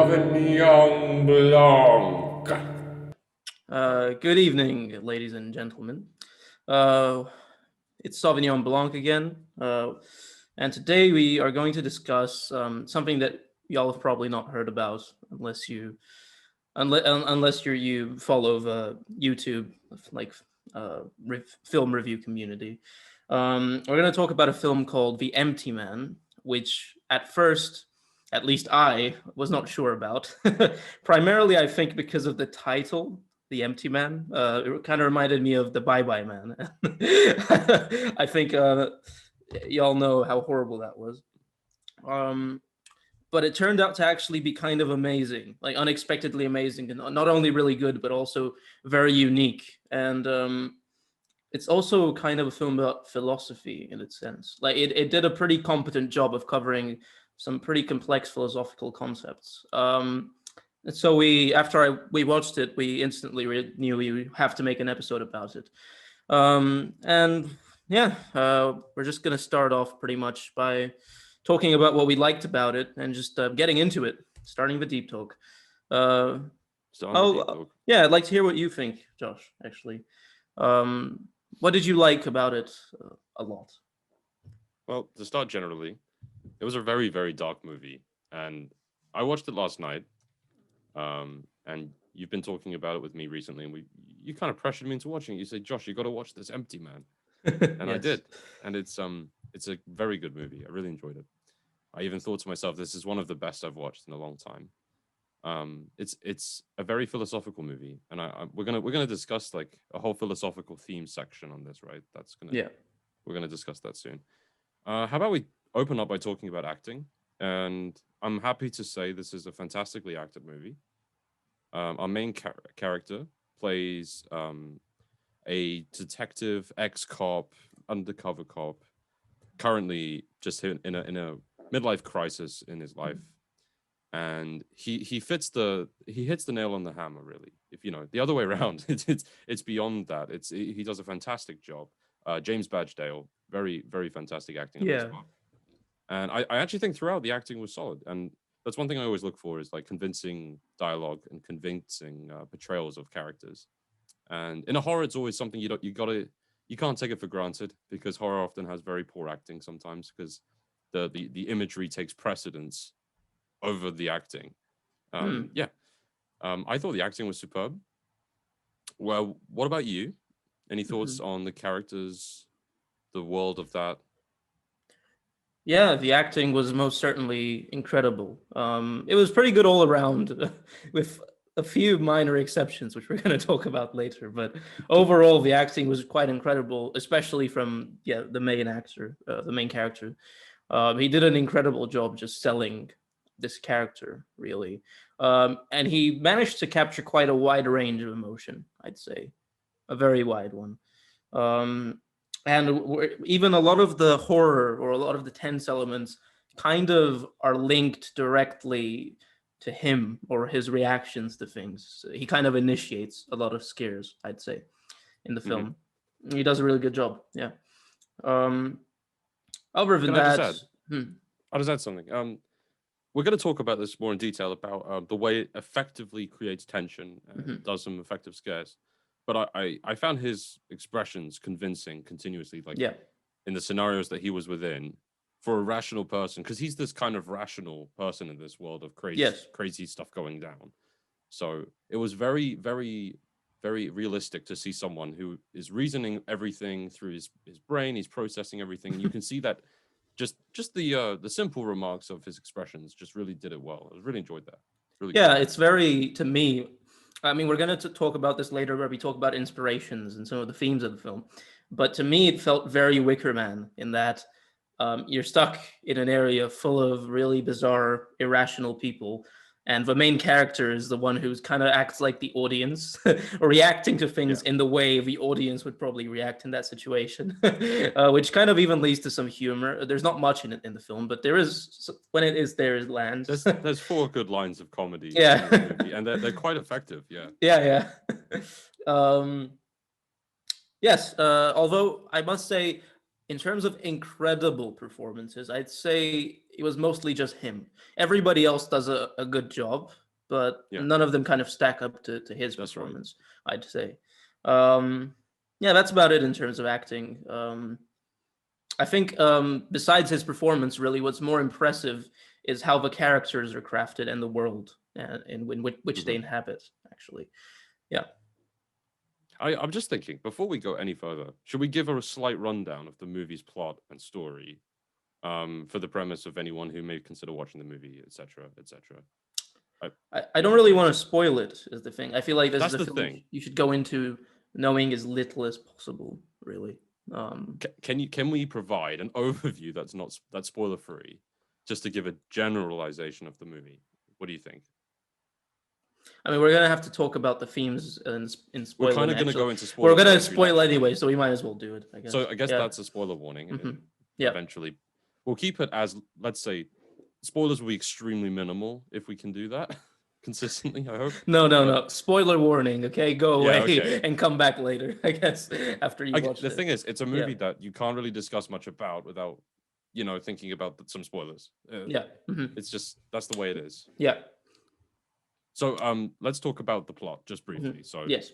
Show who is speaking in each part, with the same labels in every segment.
Speaker 1: Sauvignon Blanc.
Speaker 2: Good evening, ladies and gentlemen. It's Sauvignon Blanc again, and today we are going to discuss something that y'all have probably not heard about unless you follow the YouTube like film review community. We're going to talk about a film called The Empty Man, which at first, at least I was not sure about. Primarily, I think because of the title, The Empty Man. It kind of reminded me of The Bye Bye Man. I think y'all know how horrible that was. But it turned out to actually be kind of amazing, like unexpectedly amazing, and not only really good, but also very unique. And it's also kind of a film about philosophy in its sense. Like it did a pretty competent job of covering some pretty complex philosophical concepts. And so we watched it, we instantly knew we have to make an episode about it. And yeah, we're just gonna start off pretty much by talking about what we liked about it and just getting into it, starting the deep talk. Yeah, I'd like to hear what you think, Josh. Actually, what did you like about it a lot?
Speaker 3: Well, to start generally, it was a very, very dark movie, and I watched it last night. And you've been talking about it with me recently, and you kind of pressured me into watching it. You said, "Josh, you got to watch this Empty Man," and
Speaker 2: Yes.
Speaker 3: I did, and it's a very good movie. I really enjoyed it. I even thought to myself, this is one of the best I've watched in a long time. It's a very philosophical movie, and we're gonna discuss like a whole philosophical theme section on this, right? We're gonna discuss that soon. How about we open up by talking about acting? And I'm happy to say this is a fantastically acted movie. Our main character plays a detective, ex-cop, undercover cop, currently just in a midlife crisis in his life, and he hits the nail on the hammer. Really, if you know the other way around, it's beyond that. He does a fantastic job. James Badgedale, very very fantastic acting on this part. And I actually think throughout the acting was solid, and that's one thing I always look for is like convincing dialogue and convincing portrayals of characters. And in a horror, it's always something you can't take it for granted, because horror often has very poor acting sometimes, because the imagery takes precedence over the acting. I thought the acting was superb. Well, what about you? Any thoughts on the characters, the world of that?
Speaker 2: Yeah, the acting was most certainly incredible. It was pretty good all around, with a few minor exceptions, which we're going to talk about later. But overall, the acting was quite incredible, especially from the main actor, the main character. He did an incredible job just selling this character, really, and he managed to capture quite a wide range of emotion. I'd say, a very wide one. And even a lot of the horror or a lot of the tense elements kind of are linked directly to him or his reactions to things. He kind of initiates a lot of scares, I'd say, in the film. He does a really good job. Yeah. Other than that,
Speaker 3: I'll just add something. We're going to talk about this more in detail about the way it effectively creates tension and does some effective scares. But I found his expressions convincing continuously, like in the scenarios that he was within, for a rational person, because he's this kind of rational person in this world of crazy stuff going down. So it was very, very, very realistic to see someone who is reasoning everything through his brain. He's processing everything, and you can see that just the simple remarks of his expressions just really did it well. I really enjoyed that. Really
Speaker 2: good. It's very, to me, I mean, we're going to talk about this later, where we talk about inspirations and some of the themes of the film. But to me, it felt very Wicker Man in that you're stuck in an area full of really bizarre, irrational people. And the main character is the one who's kind of acts like the audience, reacting to things in the way the audience would probably react in that situation, which kind of even leads to some humor. There's not much in it in the film, but there is, when it is there, it lands.
Speaker 3: There's 4 good lines of comedy in the movie, and they're quite effective.
Speaker 2: Yeah. Yes, although I must say, in terms of incredible performances, I'd say it was mostly just him. Everybody else does a good job, but
Speaker 3: Yeah.
Speaker 2: none of them kind of stack up to his
Speaker 3: That's right.
Speaker 2: performance, I'd say. Yeah, that's about it in terms of acting. I think besides his performance, really, what's more impressive is how the characters are crafted and the world in which they inhabit, actually. Yeah.
Speaker 3: I'm just thinking, before we go any further, should we give her a slight rundown of the movie's plot and story, for the premise of anyone who may consider watching the movie, etc., etc.?
Speaker 2: I don't really want to spoil it, is the thing. I feel like this
Speaker 3: That's
Speaker 2: is a
Speaker 3: the
Speaker 2: film
Speaker 3: thing.
Speaker 2: you should go into knowing as little as possible, really.
Speaker 3: Can we provide an overview that's spoiler free, just to give a generalization of the movie? What do you think?
Speaker 2: I mean, we're gonna have to talk about the themes in spoiler.
Speaker 3: We're kind of going to go into spoiler.
Speaker 2: We're gonna
Speaker 3: territory
Speaker 2: spoil
Speaker 3: naturally.
Speaker 2: anyway, so we might as well do it, I guess.
Speaker 3: So I guess
Speaker 2: Yeah.
Speaker 3: that's a spoiler warning. And
Speaker 2: Mhm. Yeah.
Speaker 3: eventually, we'll keep it as, let's say, spoilers will be extremely minimal if we can do that consistently, I hope.
Speaker 2: No. Spoiler warning. Okay, go
Speaker 3: Yeah,
Speaker 2: away
Speaker 3: okay.
Speaker 2: and come back later. I guess after you watch
Speaker 3: The
Speaker 2: it.
Speaker 3: thing is, it's a movie that you can't really discuss much about without, thinking about some spoilers.
Speaker 2: Yeah.
Speaker 3: It's just, that's the way it is.
Speaker 2: Yeah.
Speaker 3: So let's talk about the plot just briefly. So
Speaker 2: Yes.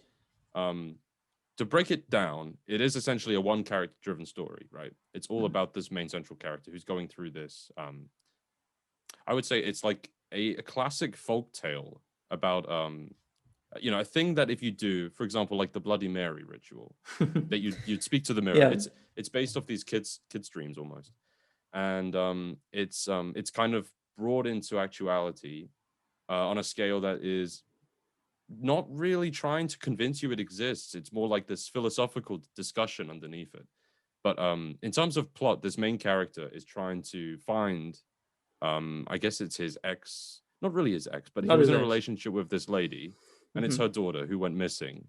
Speaker 3: to break it down, it is essentially a one character driven story, right? It's all about this main central character who's going through this. I would say it's like a classic folk tale about a thing that if you do, for example, like the Bloody Mary ritual, that you'd speak to the mirror.
Speaker 2: Yeah.
Speaker 3: It's based off these kids' dreams almost, and it's kind of brought into actuality on a scale that is not really trying to convince you it exists. It's more like this philosophical discussion underneath it. But in terms of plot, this main character is trying to find, I guess it's his ex, not really his ex, but he was in a relationship with this lady, and it's her daughter who went missing.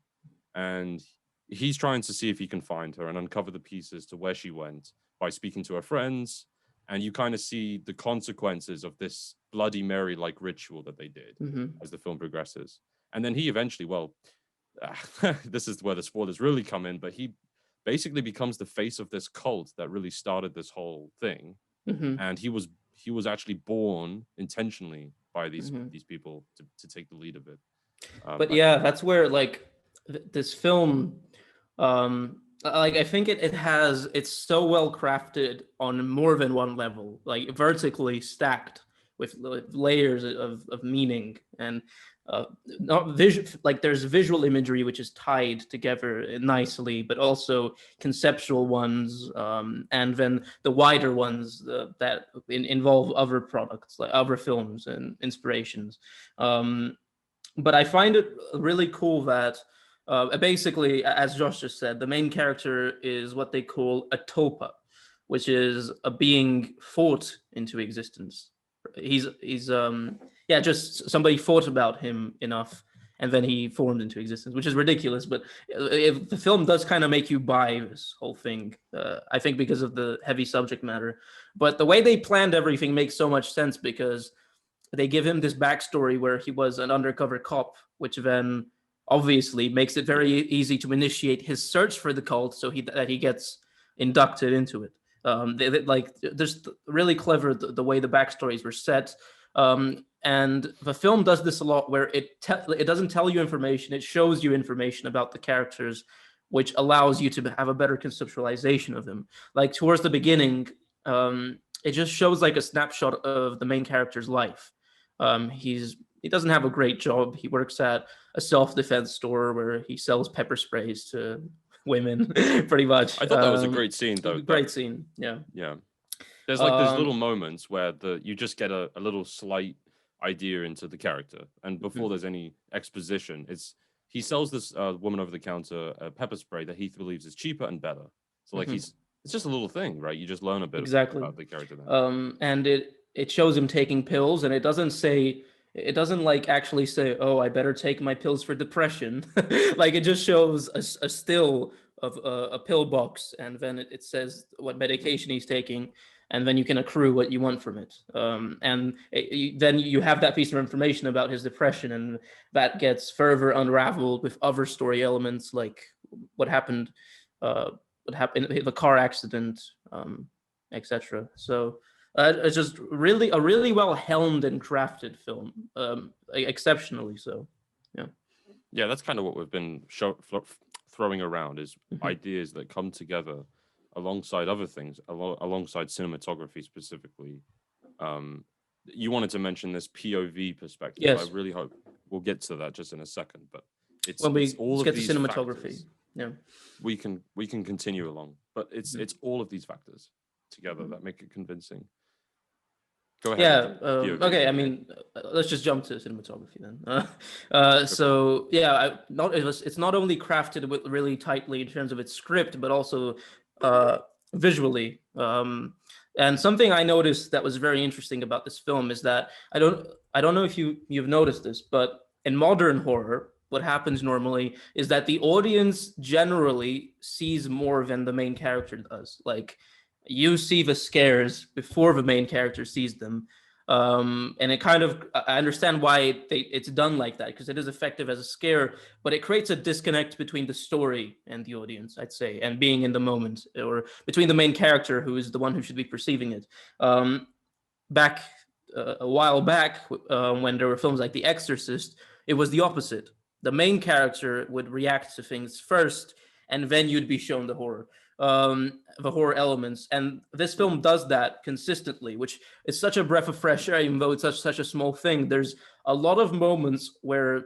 Speaker 3: And he's trying to see if he can find her and uncover the pieces to where she went by speaking to her friends. And you kind of see the consequences of this Bloody Mary-like ritual that they did as the film progresses. And then he eventually, this is where the spoilers really come in, but he basically becomes the face of this cult that really started this whole thing. And he was actually born intentionally by these people to take the lead of it.
Speaker 2: But yeah, that's where this film, I think it's so well crafted on more than one level, like vertically stacked with layers of meaning and not visual. Like there's visual imagery which is tied together nicely, but also conceptual ones, and then the wider ones that involve other products, like other films and inspirations. But I find it really cool that basically, as Josh just said, the main character is what they call a tulpa, which is a being thought into existence. He's just somebody thought about him enough, and then he formed into existence, which is ridiculous. But if the film does kind of make you buy this whole thing, I think because of the heavy subject matter. But the way they planned everything makes so much sense because they give him this backstory where he was an undercover cop, which then obviously makes it very easy to initiate his search for the cult, so that he gets inducted into it. There's really clever the way the backstories were set, and the film does this a lot, where it doesn't tell you information; it shows you information about the characters, which allows you to have a better conceptualization of them. Like towards the beginning, it just shows like a snapshot of the main character's life. He doesn't have a great job. He works at a self-defense store where he sells pepper sprays to women, pretty much.
Speaker 3: I thought that was a great scene, though.
Speaker 2: Great scene, yeah.
Speaker 3: Yeah. There's like these little moments where you just get a little slight idea into the character, and before there's any exposition, he sells this woman over the counter a pepper spray that he believes is cheaper and better. So like it's just a little thing, right? You just learn a bit about the character then.
Speaker 2: And it shows him taking pills, and it doesn't like actually say, oh, I better take my pills for depression. Like it just shows a still of a pill box, and then it says what medication he's taking, and then you can accrue what you want from it. Then you have that piece of information about his depression, and that gets further unraveled with other story elements, like what happened the car accident, etc. So It's just really a really well helmed and crafted film, exceptionally so. Yeah.
Speaker 3: Yeah, that's kind of what we've been throwing around is ideas that come together alongside other things, alongside cinematography specifically. You wanted to mention this POV perspective.
Speaker 2: Yes.
Speaker 3: I really hope we'll get to that just in a second, but it's all
Speaker 2: let's
Speaker 3: of
Speaker 2: get
Speaker 3: these
Speaker 2: to cinematography.
Speaker 3: factors.
Speaker 2: Yeah.
Speaker 3: We can continue along, but it's all of these factors together that make it convincing. Go ahead.
Speaker 2: Yeah.
Speaker 3: with the POV.
Speaker 2: Okay. I mean, let's just jump to cinematography then. So yeah, it's not only crafted with really tightly in terms of its script, but also visually. And something I noticed that was very interesting about this film is that I don't know if you've noticed this, but in modern horror, what happens normally is that the audience generally sees more than the main character does. Like, you see the scares before the main character sees them. And it kind of, I understand why it's done like that, because it is effective as a scare, but it creates a disconnect between the story and the audience, I'd say, and being in the moment, or between the main character, who is the one who should be perceiving it. Back a while back, when there were films like The Exorcist, it was the opposite. The main character would react to things first, and then you'd be shown the horror elements. And this film does that consistently, which is such a breath of fresh air, even though it's such a small thing. There's a lot of moments where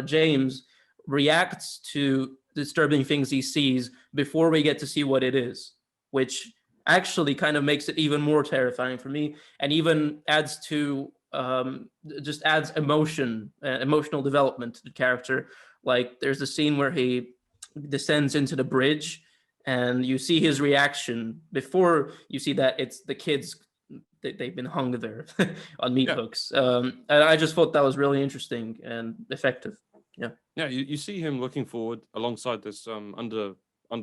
Speaker 2: James reacts to disturbing things he sees before we get to see what it is, which actually kind of makes it even more terrifying for me, and even adds to just adds emotional development to the character. Like, there's a scene where he descends into the bridge, and you see his reaction before you see that it's the kids. They've been hung there on meat hooks. And I just thought that was really interesting and effective. Yeah,
Speaker 3: you see him looking forward alongside this under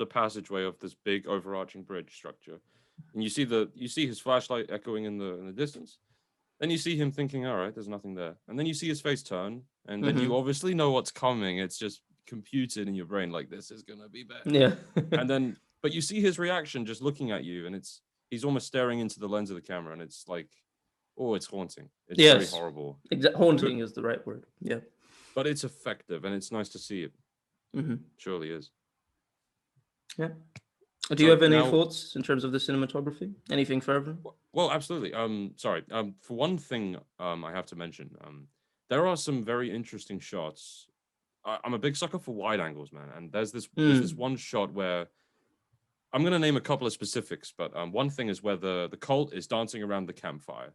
Speaker 3: passageway of this big overarching bridge structure, and you see his flashlight echoing in the distance. Then you see him thinking, all right, there's nothing there, and then you see his face turn, and then you obviously know what's coming. It's just computed in your brain, like, this is gonna be bad.
Speaker 2: Yeah.
Speaker 3: And then, but you see his reaction just looking at you, and he's almost staring into the lens of the camera, and it's like, oh, it's haunting. It's very horrible.
Speaker 2: Haunting is the right word. Yeah.
Speaker 3: But it's effective, and it's nice to see it. Surely is.
Speaker 2: Yeah. Do you have any thoughts in terms of the cinematography? Anything further?
Speaker 3: Well, absolutely. Sorry. For one thing, I have to mention, there are some very interesting shots. I'm a big sucker for wide angles, man. And there's this one shot where I'm gonna name a couple of specifics, but one thing is where the cult is dancing around the campfire,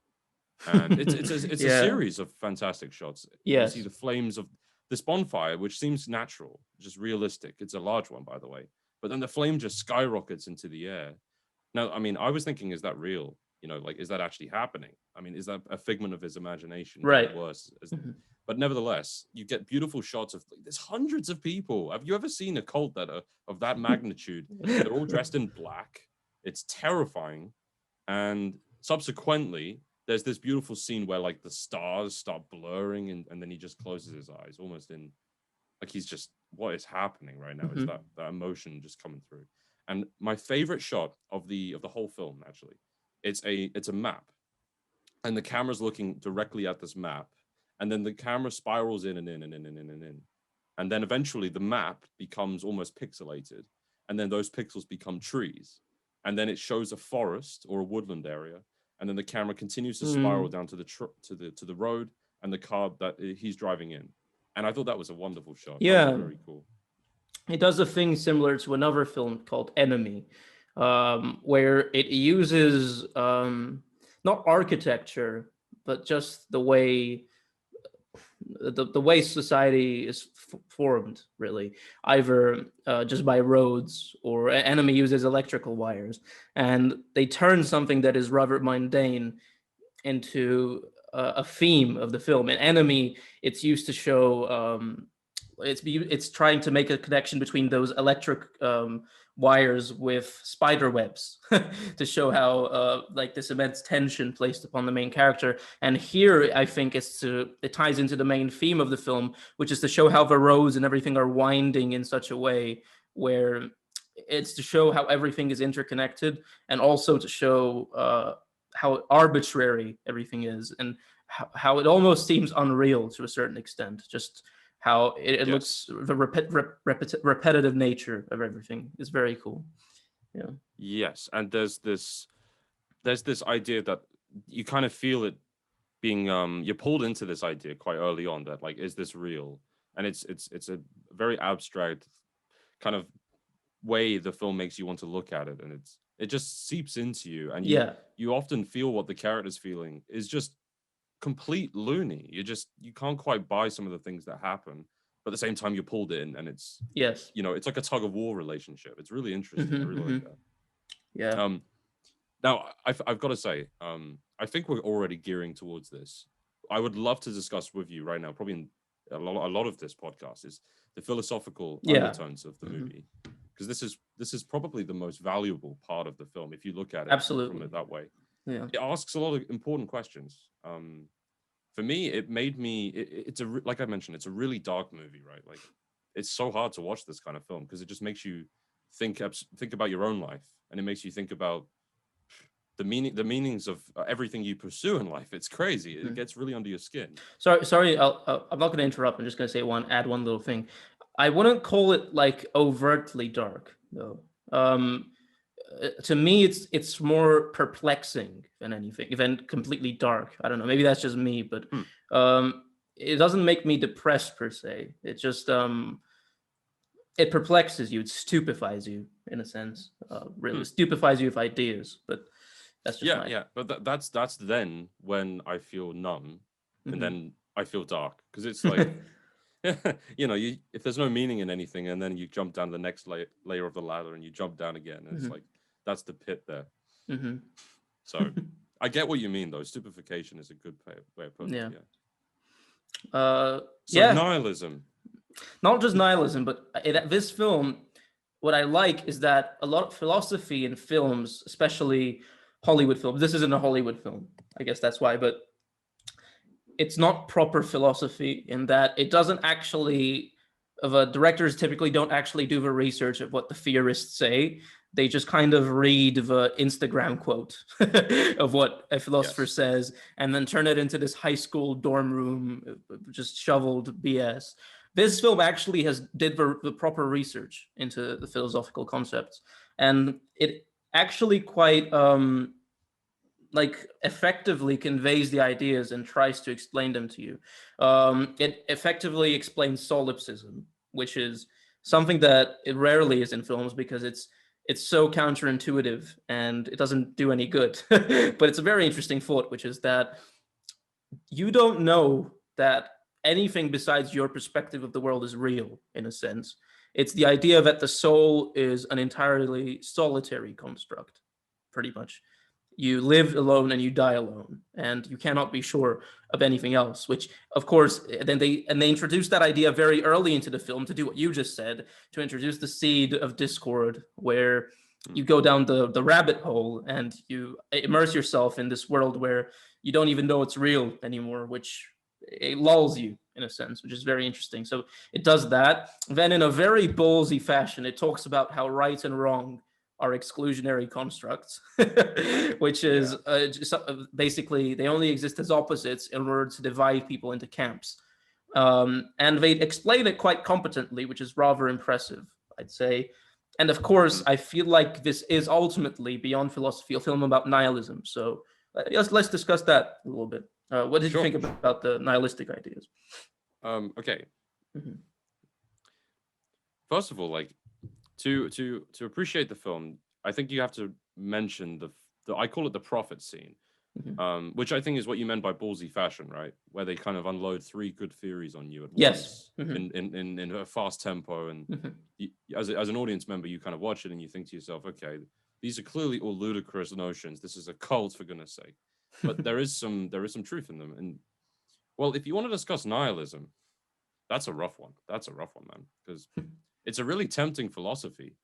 Speaker 3: and it's a series of fantastic shots.
Speaker 2: Yes.
Speaker 3: You see the flames of this bonfire, which seems natural, just realistic. It's a large one, by the way. But then the flame just skyrockets into the air. Now, I mean, I was thinking, is that real? You know, like, is that actually happening? I mean, is that a figment of his imagination?
Speaker 2: Right.
Speaker 3: Worse. But nevertheless, you get beautiful shots of, there's hundreds of people. Have you ever seen a cult that of that magnitude? They're all dressed in black. It's terrifying. And subsequently, there's this beautiful scene where, like, the stars start blurring, and then he just closes his eyes, almost in, like, he's just, what is happening right now is that emotion just coming through. And my favorite shot of the whole film, actually, it's a map, and the camera's looking directly at this map, and then the camera spirals in and in and in and in and in, and then eventually the map becomes almost pixelated, and then those pixels become trees, and then it shows a forest or a woodland area, and then the camera continues to spiral down to the road and the car that he's driving in. And I thought that was a wonderful shot.
Speaker 2: Yeah,
Speaker 3: that was very cool.
Speaker 2: It does a thing similar to another film called Enemy, where it uses not architecture, but just the way society is formed, really, either just by roads, or Enemy uses electrical wires, and they turn something that is rather mundane into a theme of the film. In Enemy, it's used to show it's trying to make a connection between those electric wires with spider webs to show how like this immense tension placed upon the main character. And here, I think it ties into the main theme of the film, which is to show how the roads and everything are winding in such a way where it's to show how everything is interconnected, and also to show how arbitrary everything is, and how it almost seems unreal to a certain extent. Just how it looks, the repetitive nature of everything is very cool. Yeah.
Speaker 3: Yes, and there's this idea that you kind of feel it being you're pulled into this idea quite early on, that like, is this real? And it's a very abstract kind of way the film makes you want to look at it, and it just seeps into you, and you often feel what the character's feeling is just complete loony. You can't quite buy some of the things that happen, but at the same time you're pulled in, and it's it's like a tug of war relationship. It's really interesting. I really like that.
Speaker 2: Yeah.
Speaker 3: Now I've got to say, I think we're already gearing towards this. I would love to discuss with you right now, probably in a lot of this podcast, is the philosophical undertones of the movie, because this is probably the most valuable part of the film if you look at it from it that way.
Speaker 2: Yeah.
Speaker 3: It asks a lot of important questions. For me, it made me. Like I mentioned, it's a really dark movie, right? Like, it's so hard to watch this kind of film because it just makes you think about your own life, and it makes you think about the meanings of everything you pursue in life. It's crazy. It gets really under your skin.
Speaker 2: Sorry. I'm not going to interrupt. I'm just going to say add one little thing. I wouldn't call it like overtly dark, though. To me, it's more perplexing than anything, than completely dark. I don't know. Maybe that's just me, but it doesn't make me depressed per se. It just it perplexes you. It stupefies you in a sense. Really stupefies you with ideas. But that's just
Speaker 3: But that's then when I feel numb, and then I feel dark, because it's like. If there's no meaning in anything, and then you jump down the next layer of the ladder, and you jump down again, and it's like, that's the pit there. So I get what you mean, though. Stupefaction is a good way of putting it. Nihilism.
Speaker 2: Not just nihilism, but this film, what I like is that a lot of philosophy in films, especially Hollywood films. This isn't a Hollywood film, I guess that's why, but it's not proper philosophy in that it doesn't actually. The directors typically don't actually do the research of what the theorists say. They just kind of read the Instagram quote of what a philosopher says, and then turn it into this high school dorm room, just shoveled BS. This film actually did the proper research into the philosophical concepts, and it actually quite effectively conveys the ideas and tries to explain them to you. It effectively explains solipsism, which is something that it rarely is in films because it's so counterintuitive and it doesn't do any good. But it's a very interesting thought, which is that you don't know that anything besides your perspective of the world is real, in a sense. It's the idea that the soul is an entirely solitary construct, pretty much. You live alone and you die alone, and you cannot be sure of anything else. Which, of course, then they introduced that idea very early into the film to do what you just said, to introduce the seed of discord, where you go down the rabbit hole and you immerse yourself in this world where you don't even know it's real anymore, which it lulls you in a sense, which is very interesting. So it does that. Then, in a very ballsy fashion, it talks about how right and wrong are exclusionary constructs, which is basically they only exist as opposites in order to divide people into camps. And they explain it quite competently, which is rather impressive, I'd say. And of course, I feel like this is ultimately, beyond philosophy, a film about nihilism. So let's discuss that a little bit. What did you think about the nihilistic ideas?
Speaker 3: Okay. First of all, like, to appreciate the film, I think you have to mention the I call it the prophet scene, which I think is what you meant by ballsy fashion, right? Where they kind of unload 3 good theories on you at once in a fast tempo, and you, as an audience member, you kind of watch it and you think to yourself, okay, these are clearly all ludicrous notions. This is a cult, for goodness sake. But there is some truth in them. And well, if you want to discuss nihilism, that's a rough one. That's a rough one, man, because it's a really tempting philosophy.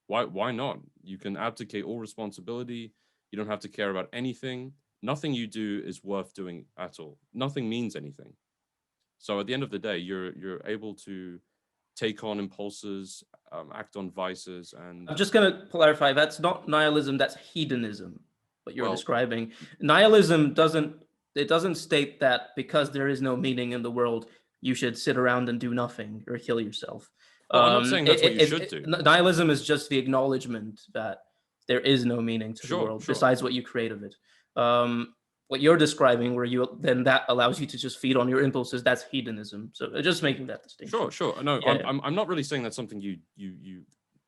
Speaker 3: Why not? You can abdicate all responsibility. You don't have to care about anything. Nothing you do is worth doing at all. Nothing means anything. So at the end of the day, you're able to take on impulses, act on vices, and
Speaker 2: I'm just going to clarify, that's not nihilism, that's hedonism. what you're
Speaker 3: Well-
Speaker 2: describing. Nihilism doesn't state that because there is no meaning in the world, you should sit around and do nothing or kill yourself.
Speaker 3: Well, I'm not saying that's what you should do.
Speaker 2: Nihilism is just the acknowledgement that there is no meaning to the world besides what you create of it. What you're describing, where you then that allows you to just feed on your impulses, that's hedonism. So just making that distinction.
Speaker 3: Sure. No,
Speaker 2: Yeah,
Speaker 3: I'm not really saying that's something you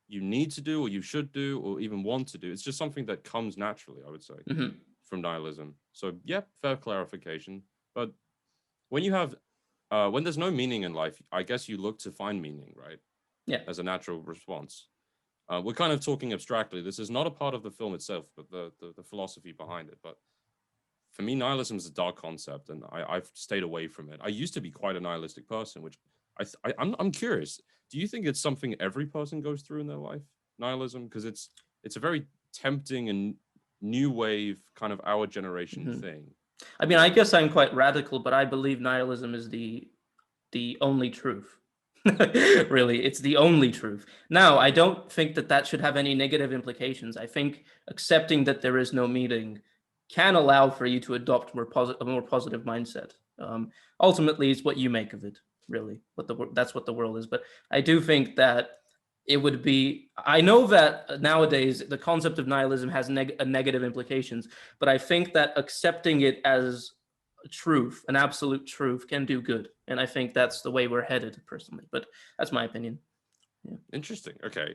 Speaker 3: need to do or you should do or even want to do. It's just something that comes naturally, I would say, from nihilism. So yeah, fair clarification. But when you have when there's no meaning in life, I guess you look to find meaning, right?
Speaker 2: Yeah.
Speaker 3: As a natural response. We're kind of talking abstractly. This is not a part of the film itself, but the philosophy behind it. But for me, nihilism is a dark concept, and I've stayed away from it. I used to be quite a nihilistic person, which I'm curious. Do you think it's something every person goes through in their life, nihilism? Because it's a very tempting and new wave kind of our generation thing.
Speaker 2: I mean, I guess I'm quite radical, but I believe nihilism is the only truth. Really, it's the only truth. Now, I don't think that should have any negative implications. I think accepting that there is no meaning can allow for you to adopt a more positive mindset. Ultimately, it's what you make of it, really. That's what the world is. But I do think that it would be. I know that nowadays the concept of nihilism has negative implications, but I think that accepting it as truth, an absolute truth, can do good, and I think that's the way we're headed, personally. But that's my opinion. Yeah.
Speaker 3: Interesting. Okay,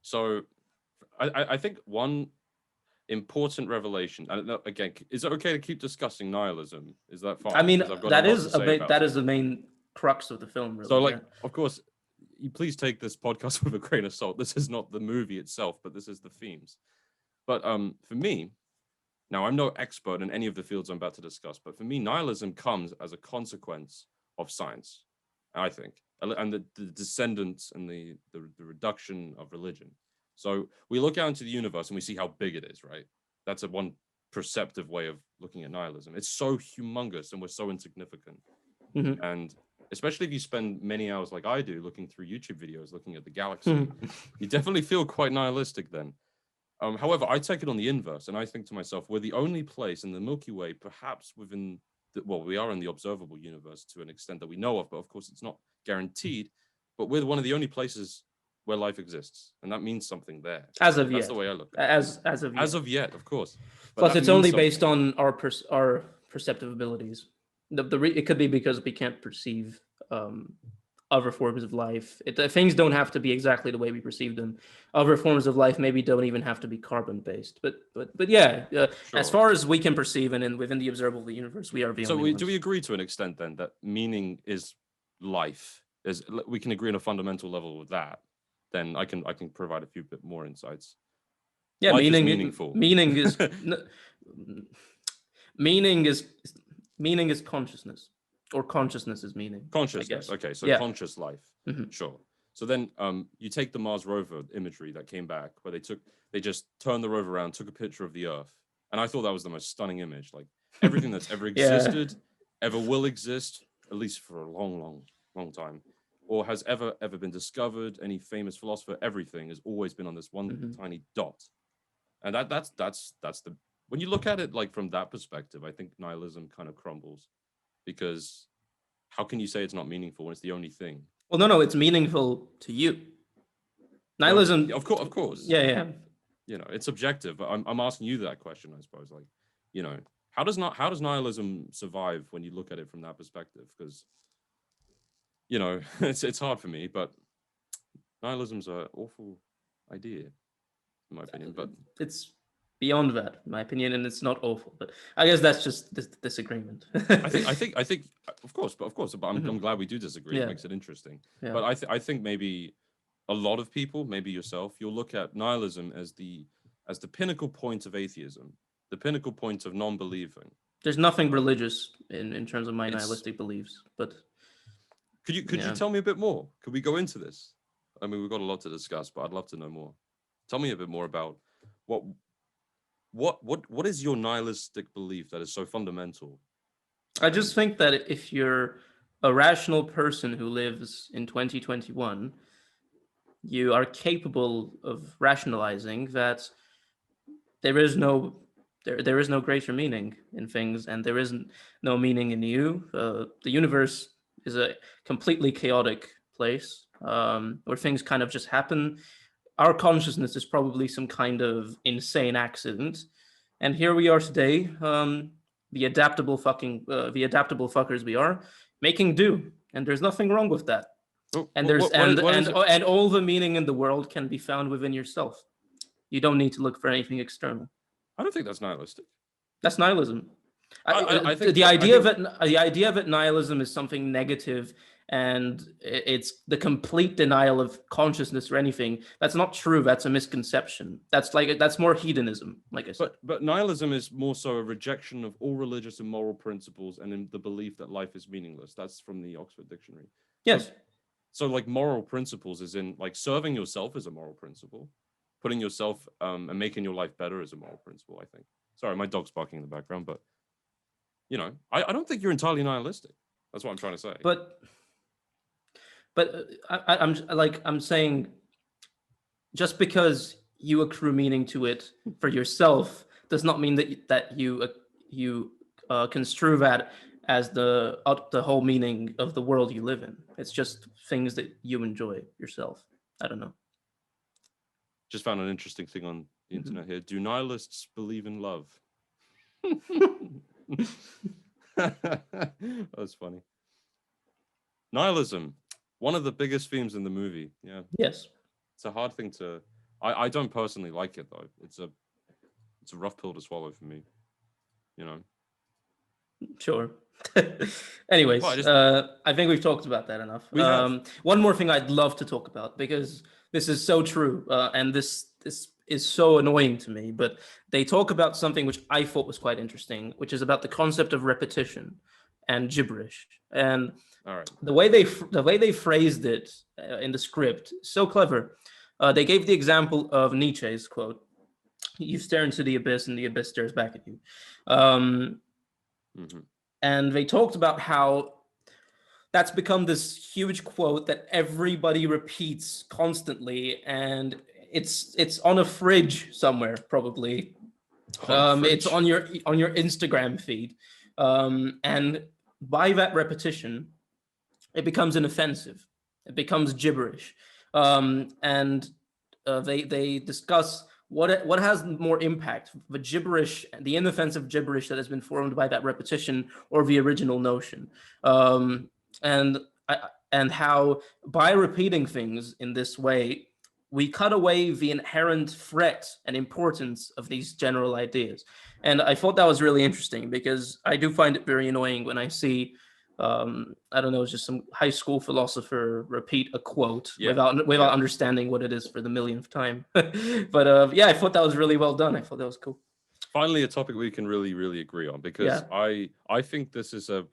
Speaker 3: so I think one important revelation, and again, is it okay to keep discussing nihilism? Is that fine?
Speaker 2: I mean,
Speaker 3: 'Cause I've got
Speaker 2: that
Speaker 3: a lot
Speaker 2: is
Speaker 3: to say about it.
Speaker 2: the main crux of the film, really.
Speaker 3: So, like,
Speaker 2: yeah.
Speaker 3: of course, you please take this podcast with a grain of salt. This is not the movie itself, but this is the themes. But for me, now I'm no expert in any of the fields I'm about to discuss, but for me, nihilism comes as a consequence of science, I think, and the descendants and the reduction of religion. So we look out into the universe and we see how big it is, right? That's a one perceptive way of looking at nihilism. It's so humongous and we're so insignificant. And especially if you spend many hours like I do looking through YouTube videos, looking at the galaxy, you definitely feel quite nihilistic then. However, I take it on the inverse, and I think to myself, we're the only place in the Milky Way, perhaps within we are in the observable universe to an extent that we know of, but of course it's not guaranteed, but we're one of the only places where life exists, and that means something there.
Speaker 2: As of
Speaker 3: That's
Speaker 2: yet.
Speaker 3: the way I look at it.
Speaker 2: As of yet.
Speaker 3: Of course. But
Speaker 2: Plus,
Speaker 3: that
Speaker 2: it's
Speaker 3: means
Speaker 2: only based
Speaker 3: something.
Speaker 2: on our perceptive abilities. It could be because we can't perceive other forms of life. Things don't have to be exactly the way we perceive them. Other forms of life maybe don't even have to be carbon based. But yeah, as far as we can perceive and within the observable universe, we are the only ones.
Speaker 3: Do we agree to an extent then that meaning is life? We can agree on a fundamental level with that. Then I can provide a few bit more insights.
Speaker 2: Yeah,
Speaker 3: life
Speaker 2: meaning
Speaker 3: is meaningful.
Speaker 2: Meaning is consciousness, or consciousness is meaning.
Speaker 3: Consciousness. Okay, so
Speaker 2: yeah.
Speaker 3: Conscious life. Sure. So then you take the Mars rover imagery that came back, where they just turned the rover around, took a picture of the Earth, and I thought that was the most stunning image. Like everything that's ever existed, ever will exist, at least for a long time, or has ever been discovered. Any famous philosopher, everything has always been on this one tiny dot, and that's the when you look at it like from that perspective, I think nihilism kind of crumbles, because how can you say it's not meaningful when it's the only thing?
Speaker 2: Well, no, it's meaningful to you. Nihilism,
Speaker 3: of course.
Speaker 2: Yeah.
Speaker 3: You know, it's subjective. But I'm asking you that question, I suppose. Like, you know, how does nihilism survive when you look at it from that perspective? Because, you know, it's hard for me. But nihilism's an awful idea, in my opinion. But
Speaker 2: it's beyond that, in my opinion, and it's not awful. But I guess that's just disagreement.
Speaker 3: I think, of course. But I'm glad we do disagree. It makes it interesting.
Speaker 2: Yeah.
Speaker 3: But I think maybe a lot of people, maybe yourself, you'll look at nihilism as the pinnacle point of atheism, the pinnacle point of non-believing.
Speaker 2: There's nothing religious in terms of my nihilistic beliefs, but
Speaker 3: could you tell me a bit more? Could we go into this? I mean, we've got a lot to discuss, but I'd love to know more. Tell me a bit more about what is your nihilistic belief that is so fundamental?
Speaker 2: I just think that if you're a rational person who lives in 2021, you are capable of rationalizing that there is no There is no greater meaning in things, and there isn't no meaning in you. The universe is a completely chaotic place where things kind of just happen. Our consciousness is probably some kind of insane accident, and here we are today, the adaptable fuckers we are, making do, and there's nothing wrong with that. And there's and all the meaning in the world can be found within yourself. You don't need to look for anything external.
Speaker 3: I don't think that's nihilistic.
Speaker 2: That's nihilism.
Speaker 3: I think
Speaker 2: the idea of it, nihilism is something negative, and it's the complete denial of consciousness or anything. That's not true. That's a misconception. That's more hedonism, like I said.
Speaker 3: But nihilism is more so a rejection of all religious and moral principles, and in the belief that life is meaningless. That's from the Oxford Dictionary.
Speaker 2: Yes.
Speaker 3: So like moral principles is in like serving yourself is a moral principle. Putting yourself and making your life better is a moral principle, I think. Sorry, my dog's barking in the background, but you know, I don't think you're entirely nihilistic. That's what I'm trying to say.
Speaker 2: But I'm saying, just because you accrue meaning to it for yourself does not mean that you construe that as the whole meaning of the world you live in. It's just things that you enjoy yourself. I don't know.
Speaker 3: Just found an interesting thing on the internet here. Do nihilists believe in love? That's funny. Nihilism, one of the biggest themes in the movie. Yeah.
Speaker 2: Yes.
Speaker 3: It's a hard thing to. I don't personally like it though. It's a rough pill to swallow for me. You know.
Speaker 2: Sure. Anyways, I think we've talked about that enough. One more thing I'd love to talk about, because this is so true, and this is so annoying to me, but they talk about something which I thought was quite interesting, which is about the concept of repetition and gibberish. And
Speaker 3: all right,
Speaker 2: the way they phrased it in the script, so clever. They gave the example of Nietzsche's quote: "You stare into the abyss, and the abyss stares back at you." And they talked about how that's become this huge quote that everybody repeats constantly, and it's on a fridge somewhere, probably. It's on your Instagram feed, and by that repetition, it becomes inoffensive. It becomes gibberish, and they discuss what has more impact: the gibberish, the inoffensive gibberish that has been formed by that repetition, or the original notion, and how by repeating things in this way, we cut away the inherent threat and importance of these general ideas. And I thought that was really interesting, because I do find it very annoying when I see I don't know, it's just some high school philosopher repeat a quote without understanding what it is for the millionth time. But yeah, I thought that was really well done. I thought that was cool.
Speaker 3: Finally, a topic we can really agree on, because I think this is a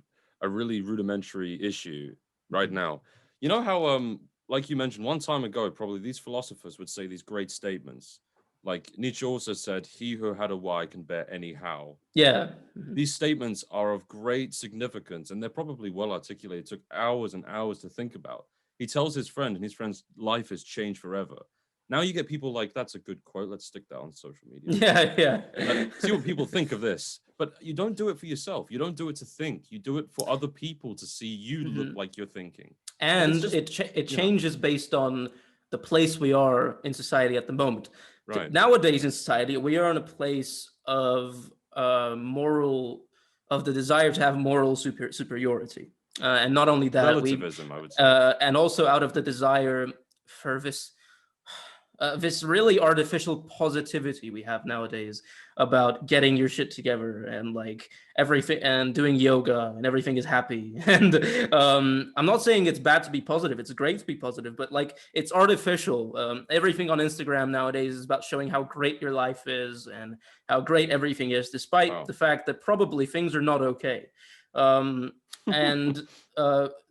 Speaker 3: really rudimentary issue right now. You know how like you mentioned one time ago, probably these philosophers would say these great statements. Like Nietzsche also said, "He who had a why can bear any how."
Speaker 2: Yeah.
Speaker 3: These statements are of great significance, and they're probably well articulated. It took hours and hours to think about. He tells his friend, and his friend's life has changed forever. Now you get people like, "That's a good quote. Let's stick that on social media."
Speaker 2: Yeah.
Speaker 3: See what people think of this. But you don't do it for yourself. You don't do it to think. You do it for other people to see you look like you're thinking.
Speaker 2: And it changes based on the place we are in society at the moment.
Speaker 3: Right.
Speaker 2: Nowadays in society, we are in a place of the desire to have moral superiority, and not only that,
Speaker 3: relativism, I would say,
Speaker 2: and also out of the desire for this really artificial positivity we have nowadays about getting your shit together and like everything, and doing yoga, and everything is happy. And I'm not saying it's bad to be positive. It's great to be positive, but like, it's artificial. Everything on Instagram nowadays is about showing how great your life is and how great everything is, despite the fact that probably things are not okay. And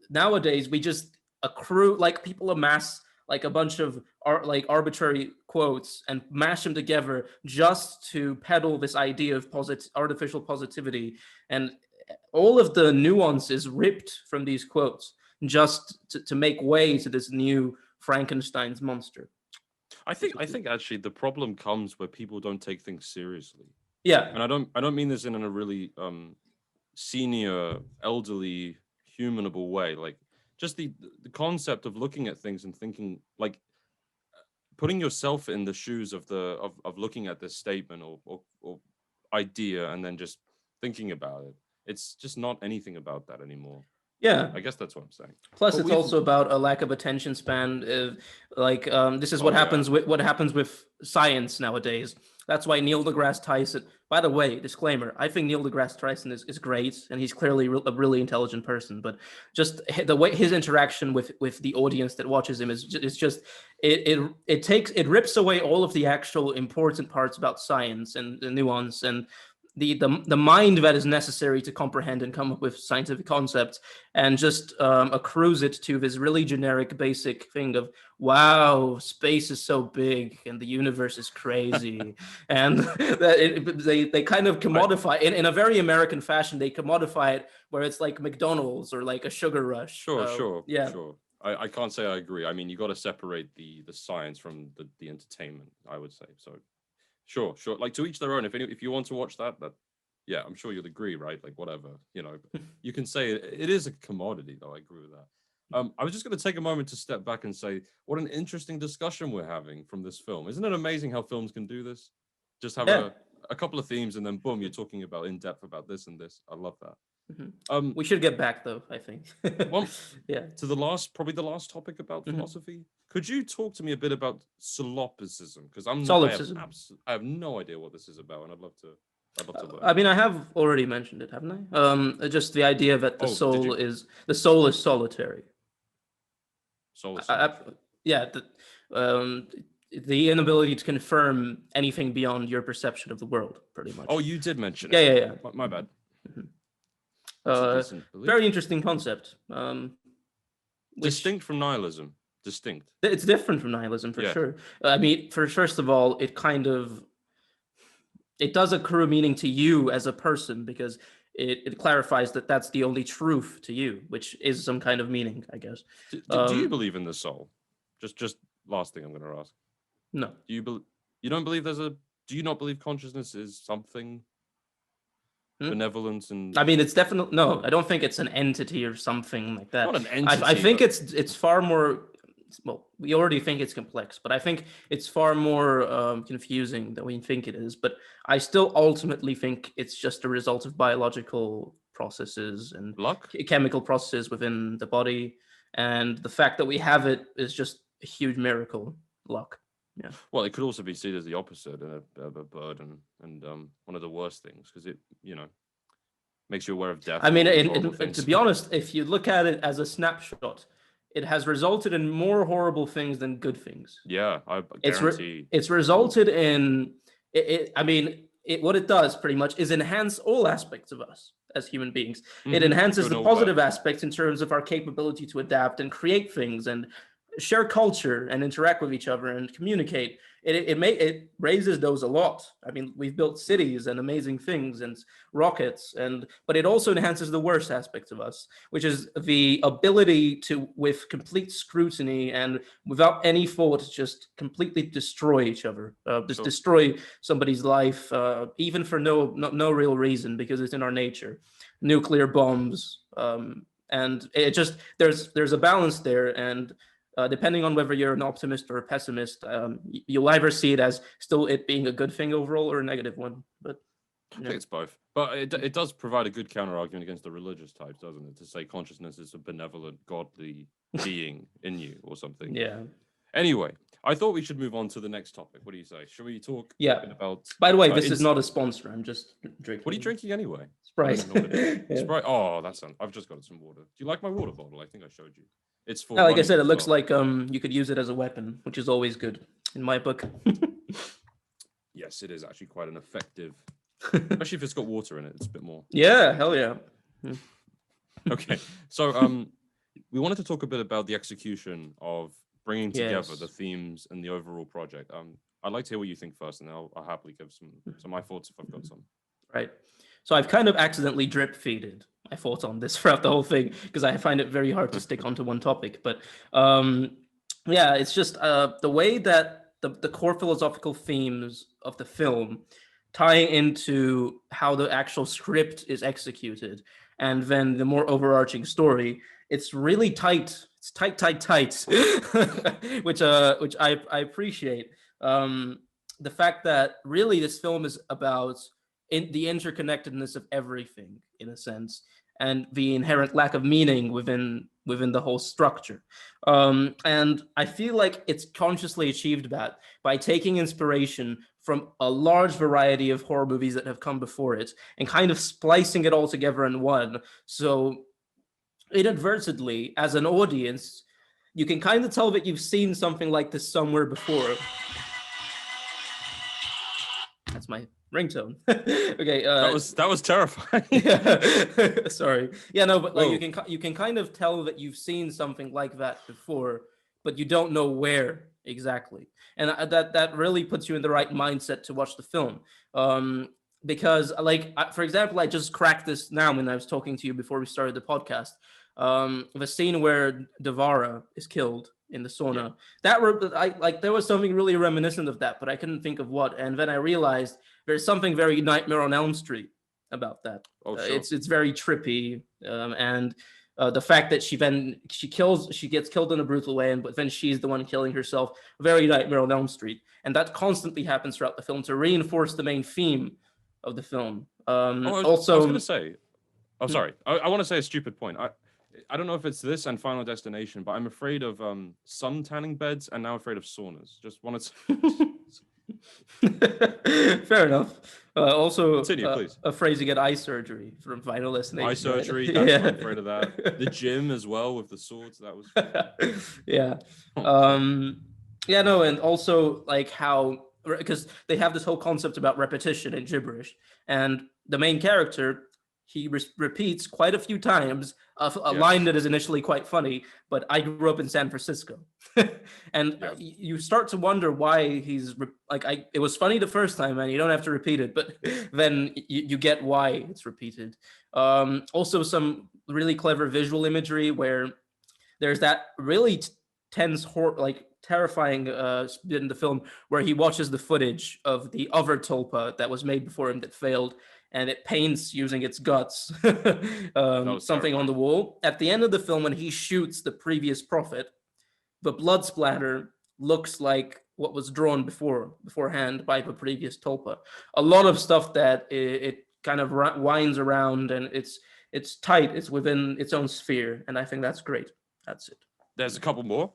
Speaker 2: nowadays we just accrue, like, people amass like a bunch of arbitrary quotes and mash them together just to peddle this idea of artificial positivity, and all of the nuance is ripped from these quotes just to make way to this new Frankenstein's monster.
Speaker 3: I think actually the problem comes where people don't take things seriously.
Speaker 2: Yeah,
Speaker 3: And I don't mean this in a really senior, elderly, humanable way. Like just the concept of looking at things and thinking, like putting yourself in the shoes of of looking at this statement or idea and then just thinking about it. It's just not anything about that anymore.
Speaker 2: yeah.
Speaker 3: I guess that's what I'm saying.
Speaker 2: Plus,
Speaker 3: But
Speaker 2: it's
Speaker 3: we've
Speaker 2: also about a lack of attention span. This is
Speaker 3: Oh yeah.
Speaker 2: what happens with science nowadays. That's why Neil deGrasse Tyson. By the way, disclaimer: I think Neil deGrasse Tyson is great, and he's clearly a really intelligent person. But just the way his interaction with the audience that watches him is just it rips away all of the actual important parts about science and the nuance and the mind that is necessary to comprehend and come up with scientific concepts, and just accrues it to this really generic basic thing of, wow, space is so big and the universe is crazy. And they kind of commodify in a very American fashion. They commodify it where it's like McDonald's or like a sugar rush.
Speaker 3: Sure.
Speaker 2: Yeah.
Speaker 3: I can't say I agree. I mean, you got to separate the science from the entertainment, I would say. So sure. Like to each their own. If you want to watch that, yeah, I'm sure you'll agree, right? Like whatever, you can say it is a commodity, though. I agree with that. I was just going to take a moment to step back and say, what an interesting discussion we're having from this film. Isn't it amazing how films can do this? Just have
Speaker 2: Yeah.
Speaker 3: a couple of themes and then boom, you're talking about in depth about this and this. I love that.
Speaker 2: We should get back though, I think.
Speaker 3: Well,
Speaker 2: yeah.
Speaker 3: to probably the last topic about philosophy. Could you talk to me a bit about solipsism? Because
Speaker 2: Solipsism.
Speaker 3: I have no idea what this is about, and I'd love to learn.
Speaker 2: I mean, I have already mentioned it, haven't I? Just the idea that the soul is solitary. Yeah. The inability to confirm anything beyond your perception of the world, pretty much.
Speaker 3: Oh, you did mention
Speaker 2: it.
Speaker 3: Yeah. My bad.
Speaker 2: Very interesting concept.
Speaker 3: Distinct from nihilism. Distinct.
Speaker 2: It's different from nihilism for sure. I mean, first of all, it does accrue meaning to you as a person because it clarifies that that's the only truth to you, which is some kind of meaning, I guess.
Speaker 3: Do you believe in the soul? Just last thing I'm going to ask.
Speaker 2: No.
Speaker 3: You don't believe do you not believe consciousness is something benevolent and?
Speaker 2: I mean, it's definitely no. I don't think it's an entity or something like that.
Speaker 3: Not an entity.
Speaker 2: I think it's far more. Well, we already think it's complex, but I think it's far more confusing than we think it is. But I still ultimately think it's just a result of biological processes and chemical processes within the body, and the fact that we have it is just a huge miracle. Luck. Yeah.
Speaker 3: Well, it could also be seen as the opposite of a burden and one of the worst things because it makes you aware of death.
Speaker 2: I mean, to be honest, if you look at it as a snapshot, it has resulted in more horrible things than good things.
Speaker 3: Yeah, I guarantee.
Speaker 2: It's resulted in what it does pretty much is enhance all aspects of us as human beings. It enhances the positive aspects in terms of our capability to adapt and create things and share culture and interact with each other and communicate. It raises those a lot. I mean, we've built cities and amazing things and rockets, but it also enhances the worst aspects of us, which is the ability to, with complete scrutiny and without any thought, just completely destroy each other, destroy somebody's life, even for no real reason, because it's in our nature. Nuclear bombs, and it just there's a balance there, and depending on whether you're an optimist or a pessimist, you'll either see it as still it being a good thing overall or a negative one. But
Speaker 3: I think it's both. But it does provide a good counter argument against the religious types, doesn't it? To say consciousness is a benevolent, godly being in you or something.
Speaker 2: Yeah.
Speaker 3: Anyway, I thought we should move on to the next topic. What do you say? Should we talk about?
Speaker 2: By the way, this is not a sponsor. I'm just drinking.
Speaker 3: What are you drinking anyway?
Speaker 2: Sprite.
Speaker 3: Sprite. Oh, that's I've just got some water. Do you like my water bottle? I think I showed you. It's for.
Speaker 2: Like I said, it looks like you could use it as a weapon, which is always good in my book.
Speaker 3: Yes, it is actually quite an effective, especially if it's got water in it. It's a bit more.
Speaker 2: Yeah, hell yeah.
Speaker 3: Okay, so we wanted to talk a bit about the execution of bringing together the themes and the overall project. I'd like to hear what you think first, and I'll happily give some my thoughts if I've got some.
Speaker 2: Right. So I've kind of accidentally drip feeded my thoughts on this throughout the whole thing because I find it very hard to stick onto one topic. But it's just the way that the core philosophical themes of the film tying into how the actual script is executed, and then the more overarching story, it's really tight. It's tight, which I appreciate. The fact that really this film is about the interconnectedness of everything in a sense, and the inherent lack of meaning within the whole structure. And I feel like it's consciously achieved that by taking inspiration from a large variety of horror movies that have come before it and kind of splicing it all together in one. So inadvertently, as an audience, you can kind of tell that you've seen something like this somewhere before. That's my ringtone. Okay.
Speaker 3: That was terrifying.
Speaker 2: Yeah. Sorry. Yeah. No, but like
Speaker 3: Whoa.
Speaker 2: you can kind of tell that you've seen something like that before, but you don't know where exactly, and that really puts you in the right mindset to watch the film. Because like for example, I just cracked this now when I was talking to you before we started the podcast. The scene where Devara is killed in the sauna. I like there was something really reminiscent of that, but I couldn't think of what. And then I realized there's something very Nightmare on Elm Street about that.
Speaker 3: Oh, sure.
Speaker 2: It's very trippy, and the fact that she gets killed in a brutal way, but then she's the one killing herself. Very Nightmare on Elm Street, and that constantly happens throughout the film to reinforce the main theme of the film.
Speaker 3: I was going to say. Oh, sorry. I want to say a stupid point. I don't know if it's this and Final Destination, but I'm afraid of sun tanning beds and now afraid of saunas. Just wanted
Speaker 2: to. Fair enough. Also,
Speaker 3: continue, please.
Speaker 2: Afraid to get eye surgery from Final Destination.
Speaker 3: Eye surgery.
Speaker 2: Right?
Speaker 3: That's
Speaker 2: Yeah.
Speaker 3: I'm afraid of that. The gym as well with the swords. That was.
Speaker 2: Yeah.
Speaker 3: Oh,
Speaker 2: Yeah. No, and also like how because they have this whole concept about repetition in Gibberish, and the main character he repeats quite a few times a line that is initially quite funny, but I grew up in San Francisco. And you start to wonder why he's it was funny the first time, and you don't have to repeat it, but then you get why it's repeated. Also some really clever visual imagery where there's that really tense terrifying bit in the film where he watches the footage of the other tulpa that was made before him that failed, and it paints using its guts something
Speaker 3: terrifying.
Speaker 2: on the wall. At the end of the film, when he shoots the previous prophet, the blood splatter looks like what was drawn beforehand by the previous tulpa. A lot of stuff that it kind of winds around, and it's tight. It's within its own sphere, and I think that's great. That's it.
Speaker 3: There's a couple more.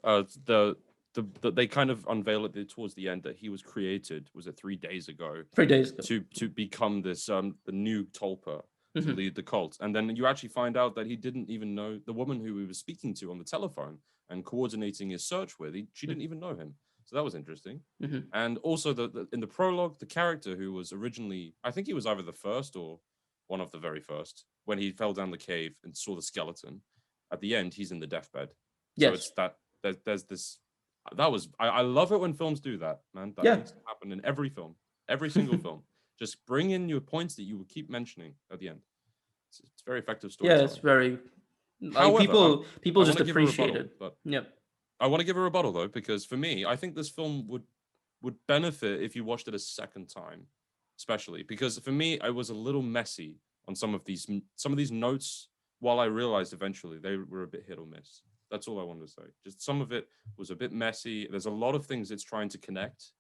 Speaker 3: They kind of unveil it towards the end that he was created. Was it 3 days ago?
Speaker 2: 3 days ago.
Speaker 3: To become this the new Tulpa to lead the cult, and then you actually find out that he didn't even know the woman who he was speaking to on the telephone and coordinating his search with. She didn't even know him. So that was interesting. And also in the prologue, the character who was originally, I think he was either the first or one of the very first, when he fell down the cave and saw the skeleton. At the end, he's in the deathbed. So it's that there's this. That was I love it when films do that, man. That needs to happen in every film, every single film. Just bring in your points that you will keep mentioning at the end. It's very effective storytelling.
Speaker 2: Yeah, it's very.
Speaker 3: However,
Speaker 2: people just appreciate it.
Speaker 3: But
Speaker 2: yeah,
Speaker 3: I want to give a rebuttal though, because for me, I think this film would benefit if you watched it a second time, especially because for me, I was a little messy on some of these notes. While I realized eventually they were a bit hit or miss. That's all I wanted to say. Just some of it was a bit messy. There's a lot of things it's trying to connect.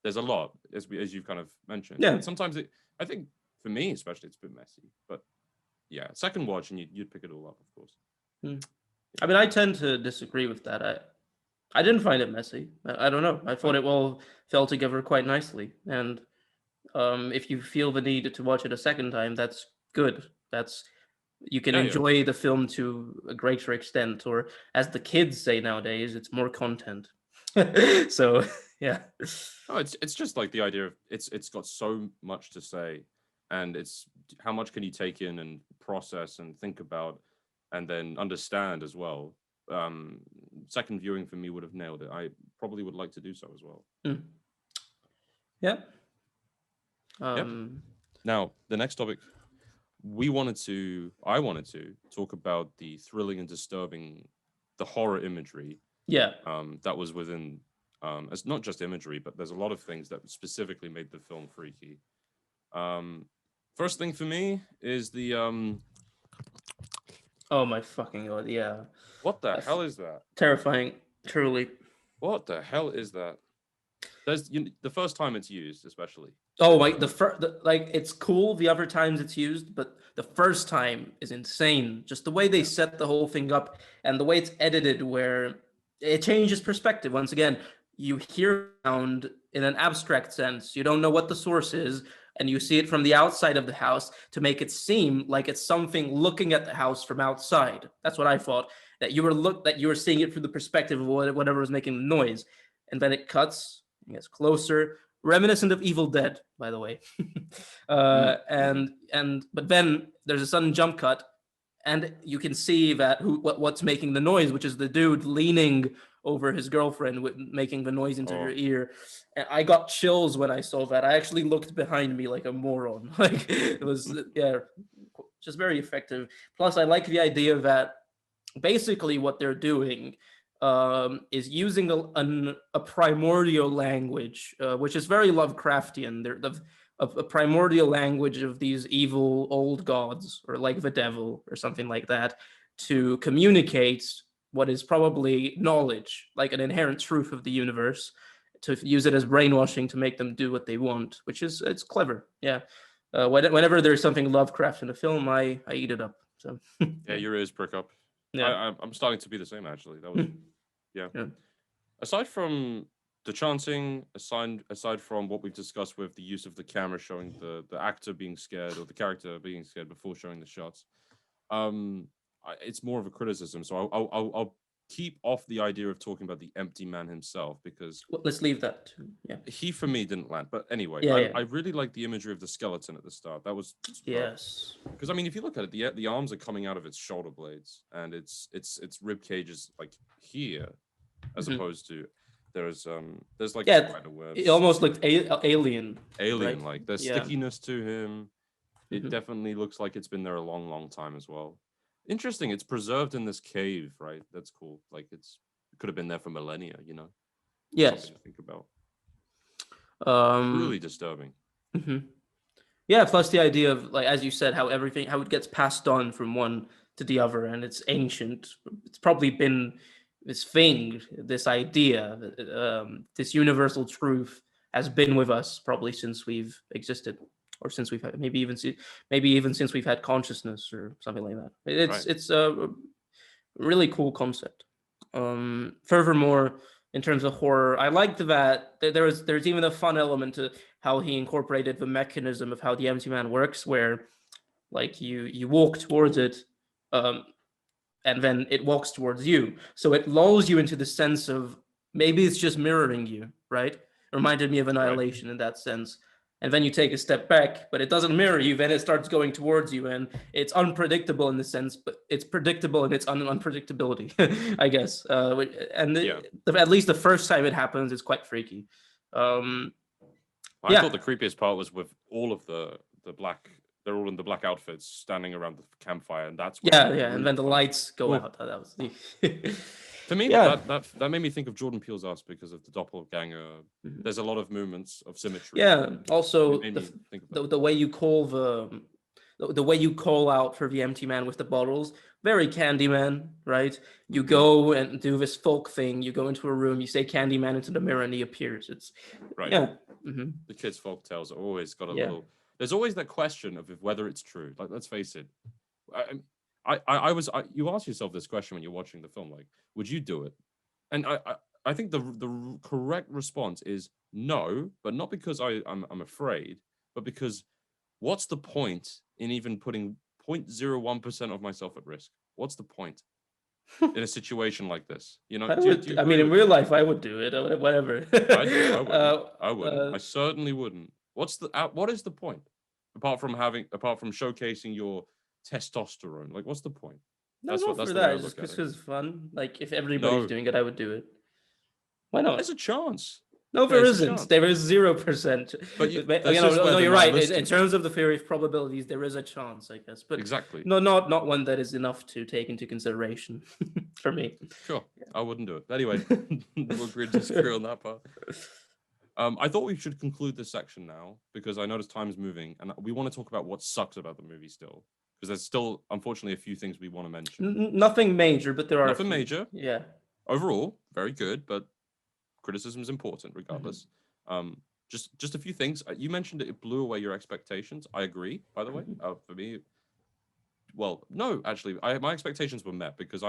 Speaker 3: There's a lot, as you've kind of mentioned.
Speaker 2: Yeah.
Speaker 3: And sometimes I think for me especially, it's a bit messy. But yeah, second watch and you'd pick it all up, of course.
Speaker 2: I mean, I tend to disagree with that. I didn't find it messy. I don't know. I thought it all fell together quite nicely. And if you feel the need to watch it a second time, that's good. You can enjoy the film to a greater extent, or as the kids say nowadays, it's more content. So yeah.
Speaker 3: Oh, it's just like the idea of it's got so much to say, and it's how much can you take in and process and think about, and then understand as well. Second viewing for me would have nailed it. I probably would like to do so as well.
Speaker 2: Yeah.
Speaker 3: Now the next topic. I wanted to talk about the thrilling and disturbing, the horror imagery.
Speaker 2: Yeah.
Speaker 3: That was within, it's not just imagery, but there's a lot of things that specifically made the film freaky. First thing for me is the
Speaker 2: Oh my fucking god! Yeah,
Speaker 3: what the
Speaker 2: that's
Speaker 3: hell is that?
Speaker 2: terrifying. Truly.
Speaker 3: What the hell is that? The first time it's used, especially.
Speaker 2: Oh, like like it's cool the other times it's used, but the first time is insane. Just the way they
Speaker 3: Yeah.
Speaker 2: set the whole thing up and the way it's edited, where it changes perspective. Once again, you hear sound in an abstract sense. You don't know what the source is, and you see it from the outside of the house to make it seem like it's something looking at the house from outside. That's what I thought. That you were seeing it from the perspective of whatever was making the noise, and then it cuts, it gets closer, reminiscent of Evil Dead, by the way. And but then there's a sudden jump cut, and you can see that what's making the noise, which is the dude leaning over his girlfriend, making the noise into her ear. And I got chills when I saw that. I actually looked behind me like a moron. Like it was, yeah, just very effective. Plus, I like the idea that basically what they're doing is using a primordial language, which is very Lovecraftian. They're a primordial language of these evil old gods, or like the devil, or something like that, to communicate what is probably knowledge, like an inherent truth of the universe, to use it as brainwashing to make them do what they want, which is it's clever. Yeah. Whenever there's something Lovecraft in a film, I eat it up. So
Speaker 3: Yeah, your ears prick up.
Speaker 2: yeah.
Speaker 3: I'm starting to be the same actually. That was yeah.
Speaker 2: Yeah.
Speaker 3: Aside from the chanting, aside from what we've discussed with the use of the camera showing the actor being scared or the character being scared before showing the shots, it's more of a criticism. So I'll keep off the idea of talking about the empty man himself because
Speaker 2: Well, let's leave that. Yeah.
Speaker 3: he for me didn't land. But anyway,
Speaker 2: Yeah, yeah.
Speaker 3: I really like the imagery of the skeleton at the start. That was
Speaker 2: Yes.
Speaker 3: because I mean, if you look at it, the arms are coming out of its shoulder blades, and its rib cage is like here, as opposed to there's like
Speaker 2: Yeah,
Speaker 3: spider webs,
Speaker 2: it almost looked alien.
Speaker 3: alien
Speaker 2: right?
Speaker 3: like. There's
Speaker 2: Yeah.
Speaker 3: stickiness to him. It definitely looks like it's been there a long, long time as well. Interesting. It's preserved in this cave, right? That's cool. Like it could have been there for millennia. You know,
Speaker 2: Yes.
Speaker 3: something to think about.
Speaker 2: Um.
Speaker 3: Really disturbing.
Speaker 2: mhm. Yeah. Plus the idea of, like, as you said, how it gets passed on from one to the other, and it's ancient. It's probably been this thing, this idea, this universal truth has been with us probably since we've existed, or since we've had, maybe even since we've had consciousness or something like that. It's a really cool concept. Furthermore, in terms of horror, I liked that there's even a fun element to how he incorporated the mechanism of how the empty man works, where like you walk towards it, um, and then it walks towards you. So it lulls you into the sense of maybe it's just mirroring you, right? It reminded me of Annihilation in that sense. And then you take a step back, but it doesn't mirror you. Then it starts going towards you, and it's unpredictable in the sense, but it's predictable in its unpredictability, I guess. And at least the first time it happens is quite freaky.
Speaker 3: I thought the creepiest part was with all of the black. They're all in the black outfits, standing around the campfire, and that's when
Speaker 2: and then the lights go out. That was
Speaker 3: to me. That made me think of Jordan Peele's Us because of the doppelganger. There's a lot of movements of symmetry.
Speaker 2: Yeah. Also,
Speaker 3: the
Speaker 2: way you call the way you call out for the empty man with the bottles, very Candyman, right? You go and do this folk thing. You go into a room, you say Candyman into the mirror, and he appears. It's
Speaker 3: right.
Speaker 2: Yeah.
Speaker 3: The kids' folk tales are always got a little. There's always that question of whether it's true. Like, let's face it. You ask yourself this question when you're watching the film, like, would you do it? And I think the correct response is no, but not because I'm afraid, but because what's the point in even putting 0.01% of myself at risk? What's the point in a situation like this? You know,
Speaker 2: I mean, in real life, I would do it. Whatever.
Speaker 3: I wouldn't. I certainly wouldn't. What is the point apart from showcasing your testosterone? Like, what's the point?
Speaker 2: That's for that. Just because it's fun. Like, if everybody's doing it, I would do it. Why not?
Speaker 3: There's a chance.
Speaker 2: No, there isn't. There is 0%. But you're right. In terms of the theory of probabilities, there is a chance, I guess. But
Speaker 3: exactly.
Speaker 2: No, not one that is enough to take into consideration for me.
Speaker 3: Sure, I wouldn't do it. Anyway, we'll agree to disagree on that part. I thought we should conclude this section now because I noticed time's moving, and we want to talk about what sucks about the movie still, because there's still, unfortunately, a few things we want to mention.
Speaker 2: Nothing major, but there are a
Speaker 3: Nothing
Speaker 2: few.
Speaker 3: major.
Speaker 2: Yeah.
Speaker 3: Overall, very good, but criticism is important regardless. Just a few things. You mentioned it blew away your expectations. I agree, by the way. For me, well, no, actually, my expectations were met because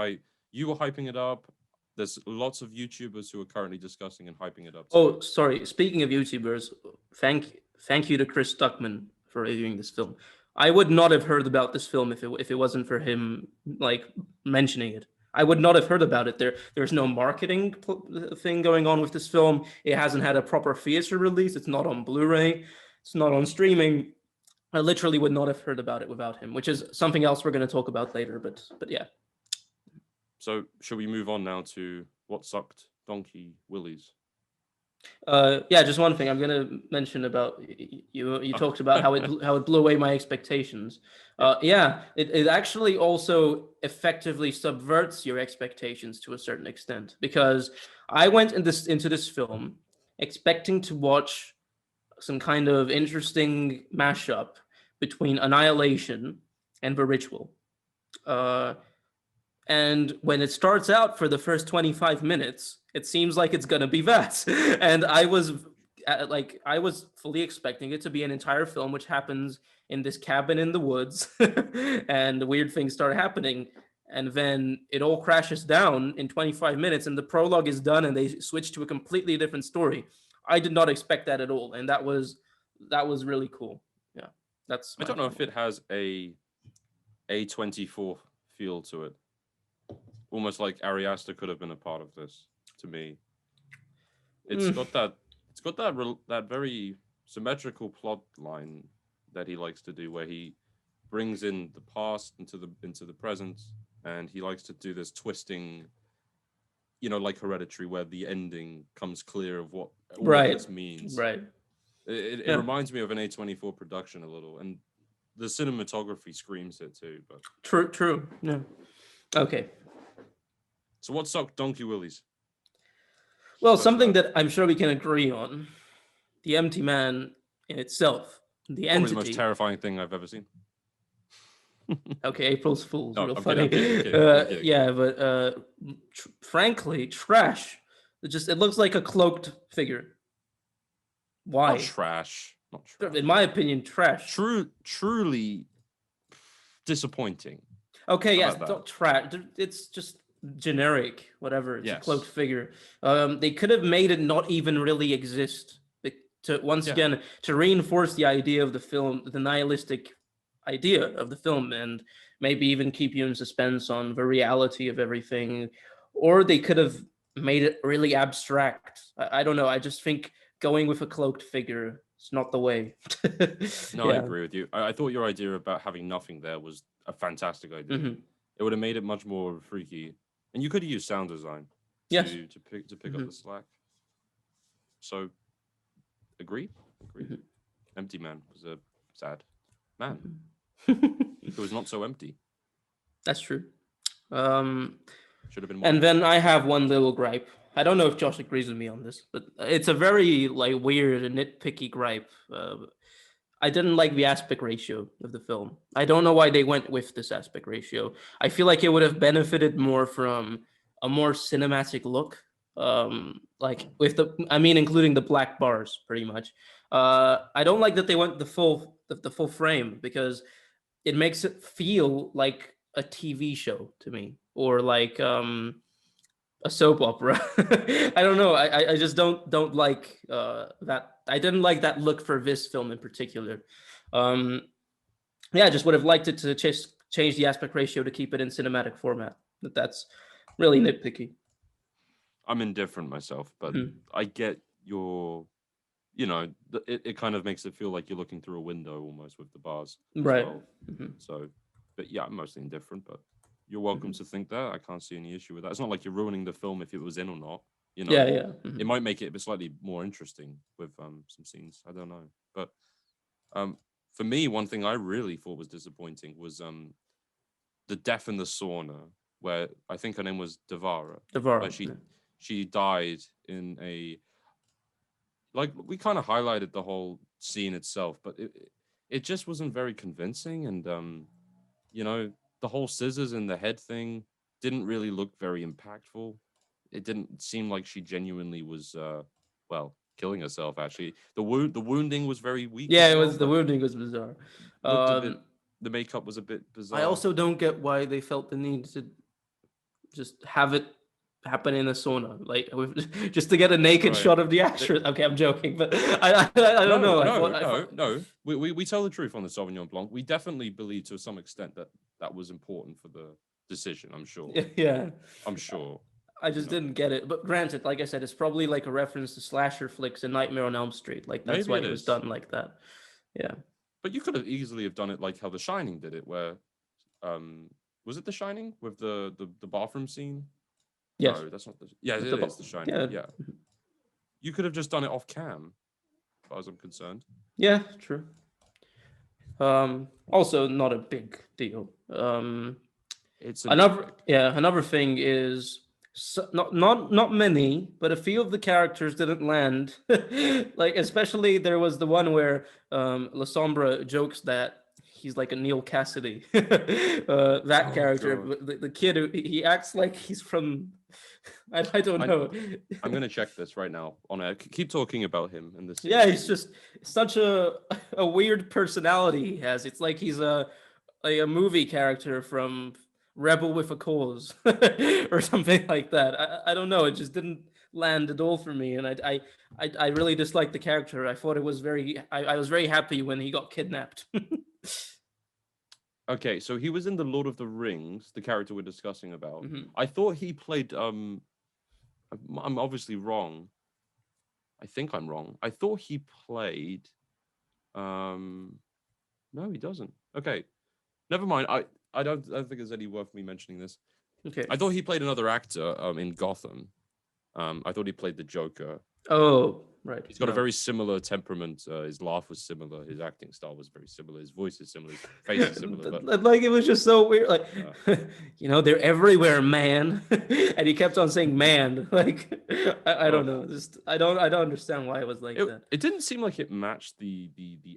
Speaker 3: you were hyping it up. There's lots of YouTubers who are currently discussing and hyping it up.
Speaker 2: Oh, sorry. Speaking of YouTubers, thank you to Chris Stuckman for reviewing this film. I would not have heard about this film if it wasn't for him like mentioning it. I would not have heard about it. There's no marketing thing going on with this film. It hasn't had a proper theater release. It's not on Blu-ray. It's not on streaming. I literally would not have heard about it without him, which is something else we're going to talk about later. But yeah.
Speaker 3: So should we move on now to what sucked Donkey Willies?
Speaker 2: Yeah, just one thing I'm gonna mention about you talked about how it blew away my expectations. Yeah, it actually also effectively subverts your expectations to a certain extent, because I went into this film expecting to watch some kind of interesting mashup between Annihilation and The Ritual. And when it starts out for the first 25 minutes, it seems like it's gonna be that. And I was fully expecting it to be an entire film which happens in this cabin in the woods, and weird things start happening. And then it all crashes down in 25 minutes, and the prologue is done, and they switch to a completely different story. I did not expect that at all, and that was really cool. Yeah, that's.
Speaker 3: I don't know if it has a A24 feel to it. Almost like Ari Aster could have been a part of this. To me, it's got that very symmetrical plot line that he likes to do, where he brings in the past into the present, and he likes to do this twisting, like Hereditary, where the ending comes clear of what all of this means.
Speaker 2: Right.
Speaker 3: It reminds me of an A24 production a little, and the cinematography screams it too. But
Speaker 2: True. Yeah. Okay.
Speaker 3: So what sucked Donkey Willies?
Speaker 2: Well, something that I'm sure we can agree on: the empty man in itself, the
Speaker 3: Probably
Speaker 2: entity.
Speaker 3: the most terrifying thing I've ever seen.
Speaker 2: Okay, April's Fool's,
Speaker 3: No,
Speaker 2: real
Speaker 3: I'm
Speaker 2: funny.
Speaker 3: kidding, I'm kidding.
Speaker 2: Yeah, but frankly, trash. It looks like a cloaked figure. Why?
Speaker 3: Not trash.
Speaker 2: In my opinion, trash.
Speaker 3: Truly disappointing.
Speaker 2: Okay,
Speaker 3: How
Speaker 2: yes,
Speaker 3: about
Speaker 2: don't trash. It's just generic, whatever. It's a
Speaker 3: Yes.
Speaker 2: cloaked figure. They could have made it not even really exist to again to reinforce the idea of the film, the nihilistic idea of the film, and maybe even keep you in suspense on the reality of everything. Or they could have made it really abstract. I don't know. I just think going with a cloaked figure is not the way.
Speaker 3: No, I agree with you. I thought your idea about having nothing there was a fantastic idea.
Speaker 2: Mhm.
Speaker 3: It would have made it much more freaky, and you could have used sound design to
Speaker 2: Yes.
Speaker 3: pick up the slack. So, agreed. Empty Man was a sad man. It was not so empty.
Speaker 2: That's true.
Speaker 3: Should have been more.
Speaker 2: And then I have one little gripe. I don't know if Josh agrees with me on this, but it's a very weird and nitpicky gripe. I didn't like the aspect ratio of the film. I don't know why they went with this aspect ratio. I feel like it would have benefited more from a more cinematic look. Including the black bars, pretty much. I don't like that they went the full frame, because it makes it feel like a TV show to me, or like a soap opera. I don't know. I just don't like that. I didn't like that look for this film in particular. I just would have liked it to change the aspect ratio to keep it in cinematic format. That's really nitpicky.
Speaker 3: I'm indifferent myself, but I get your, it kind of makes it feel like you're looking through a window almost with the bars.
Speaker 2: Right.
Speaker 3: Well. So, but yeah, I'm mostly indifferent, but you're welcome to think that. I can't see any issue with that. It's not like you're ruining the film if it was in or not.
Speaker 2: Yeah.
Speaker 3: It might make it slightly more interesting with some scenes. I don't know, but for me, one thing I really thought was disappointing was the death in the sauna, where I think her name was Devara.
Speaker 2: Devara.
Speaker 3: Where she died in a like we kind of highlighted the whole scene itself, but it just wasn't very convincing, and you know, the whole scissors in the head thing didn't really look very impactful. It didn't seem like she genuinely was well, killing herself. Actually, the wounding was very weak
Speaker 2: Yeah,
Speaker 3: as
Speaker 2: it
Speaker 3: well.
Speaker 2: was the wounding was bizarre.
Speaker 3: Looked a bit.
Speaker 2: Um,
Speaker 3: The makeup was a bit
Speaker 2: I
Speaker 3: bizarre.
Speaker 2: also don't get why they felt the need to just have it happen in a sauna, like just to get a naked
Speaker 3: Right.
Speaker 2: shot of the actress. Okay, I'm joking, but I don't know. I thought
Speaker 3: No. We tell the truth on the Sauvignon Blanc. We definitely believe to some extent that that was important for the decision. I'm sure.
Speaker 2: yeah.
Speaker 3: I'm sure.
Speaker 2: I
Speaker 3: You
Speaker 2: just
Speaker 3: know.
Speaker 2: didn't get it. But granted, like I said, it's probably like a reference to slasher flicks and Nightmare on Elm Street. Like that's
Speaker 3: Maybe
Speaker 2: why
Speaker 3: it
Speaker 2: it was
Speaker 3: is.
Speaker 2: done like that. Yeah.
Speaker 3: But you could have easily have done it like how The Shining did it, where was it The Shining with the bathroom scene?
Speaker 2: Yes.
Speaker 3: No, that's not the. Yeah, it
Speaker 2: With the
Speaker 3: is The Shining.
Speaker 2: yeah.
Speaker 3: Yeah, you could have just done it off cam, as far as I'm concerned.
Speaker 2: Yeah, true. Also not a big deal.
Speaker 3: It's a nitpick.
Speaker 2: Another thing is not many, but a few of the characters didn't land. Like especially there was the one where La Sombra jokes that he's like a Neil Cassidy. That
Speaker 3: Oh
Speaker 2: character,
Speaker 3: god.
Speaker 2: the kid, he acts like he's from. I don't
Speaker 3: I,
Speaker 2: know.
Speaker 3: I'm gonna check this right now on air. Keep talking about him in the scene.
Speaker 2: Yeah, he's just such a weird personality he has. It's like he's a movie character from Rebel with a Cause or something like that. I don't know. It just didn't land at all for me, and I really disliked the character. I thought it was I was very happy when he got kidnapped.
Speaker 3: Okay, so he was in the Lord of the Rings, the character we're discussing about.
Speaker 2: Mhm.
Speaker 3: I thought he played I'm obviously wrong. I think I'm wrong. I thought he played no, he doesn't. Okay. Never mind. I don't think there's any worth me mentioning this.
Speaker 2: Okay.
Speaker 3: I thought he played another actor in Gotham. I thought he played the Joker.
Speaker 2: Oh, right.
Speaker 3: He's got a
Speaker 2: No.
Speaker 3: very similar temperament. His laugh was similar. His acting style was very similar. His voice is similar. His face is similar. But
Speaker 2: Like it was just so weird. Like,
Speaker 3: yeah.
Speaker 2: they're everywhere, man. And he kept on saying "man." Like, I don't
Speaker 3: Ugh.
Speaker 2: know. Just I don't understand why it was like that.
Speaker 3: It didn't seem like it matched the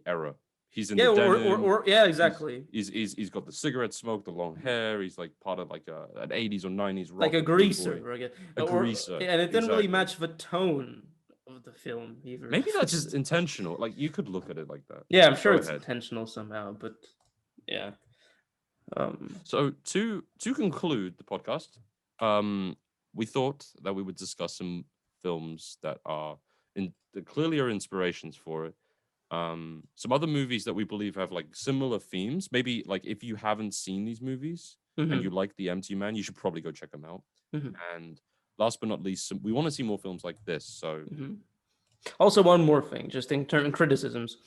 Speaker 3: era. He's in
Speaker 2: Yeah,
Speaker 3: the denim.
Speaker 2: or yeah, exactly.
Speaker 3: He's got the cigarette smoke, the long hair. He's like part of like an 80s or 90s rock
Speaker 2: Like a
Speaker 3: boy.
Speaker 2: greaser, I guess.
Speaker 3: A greaser,
Speaker 2: And it didn't really
Speaker 3: exactly.
Speaker 2: match the tone of the film either.
Speaker 3: Maybe
Speaker 2: which
Speaker 3: that's
Speaker 2: is
Speaker 3: intentional. Like you could look at it like that.
Speaker 2: yeah, I'm sure
Speaker 3: Go
Speaker 2: it's
Speaker 3: ahead.
Speaker 2: intentional somehow, but yeah.
Speaker 3: So to conclude the podcast, we thought that we would discuss some films that are that clearly are inspirations for it. Some other movies that we believe have like similar themes. Maybe like if you haven't seen these movies and
Speaker 2: Mhm,
Speaker 3: you like The Empty Man, you should probably go check them out.
Speaker 2: mhm,
Speaker 3: And last but not least, we want to see more films like this. So
Speaker 2: mhm. Also, one more thing, just in terms of criticisms.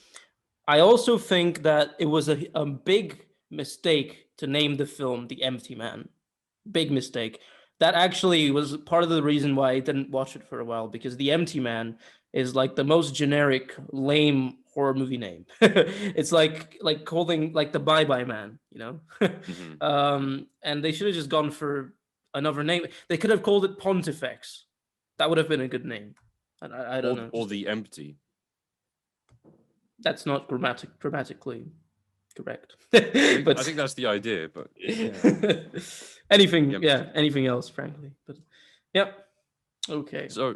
Speaker 2: I also think that it was a big mistake to name the film The Empty Man. Big mistake. That actually was part of the reason why I didn't watch it for a while, because The Empty Man is like the most generic, lame horror movie name. It's like calling like the Bye Bye Man, you know?
Speaker 3: mhm.
Speaker 2: And they should have just gone for another name. They could have called it Pontifex. That would have been a good name. I don't know.
Speaker 3: Or The Empty.
Speaker 2: That's not grammatically correct.
Speaker 3: I think
Speaker 2: But
Speaker 3: that's the idea, but yeah.
Speaker 2: anything,
Speaker 3: Empty.
Speaker 2: yeah, anything else, frankly. But yep. Okay.
Speaker 3: So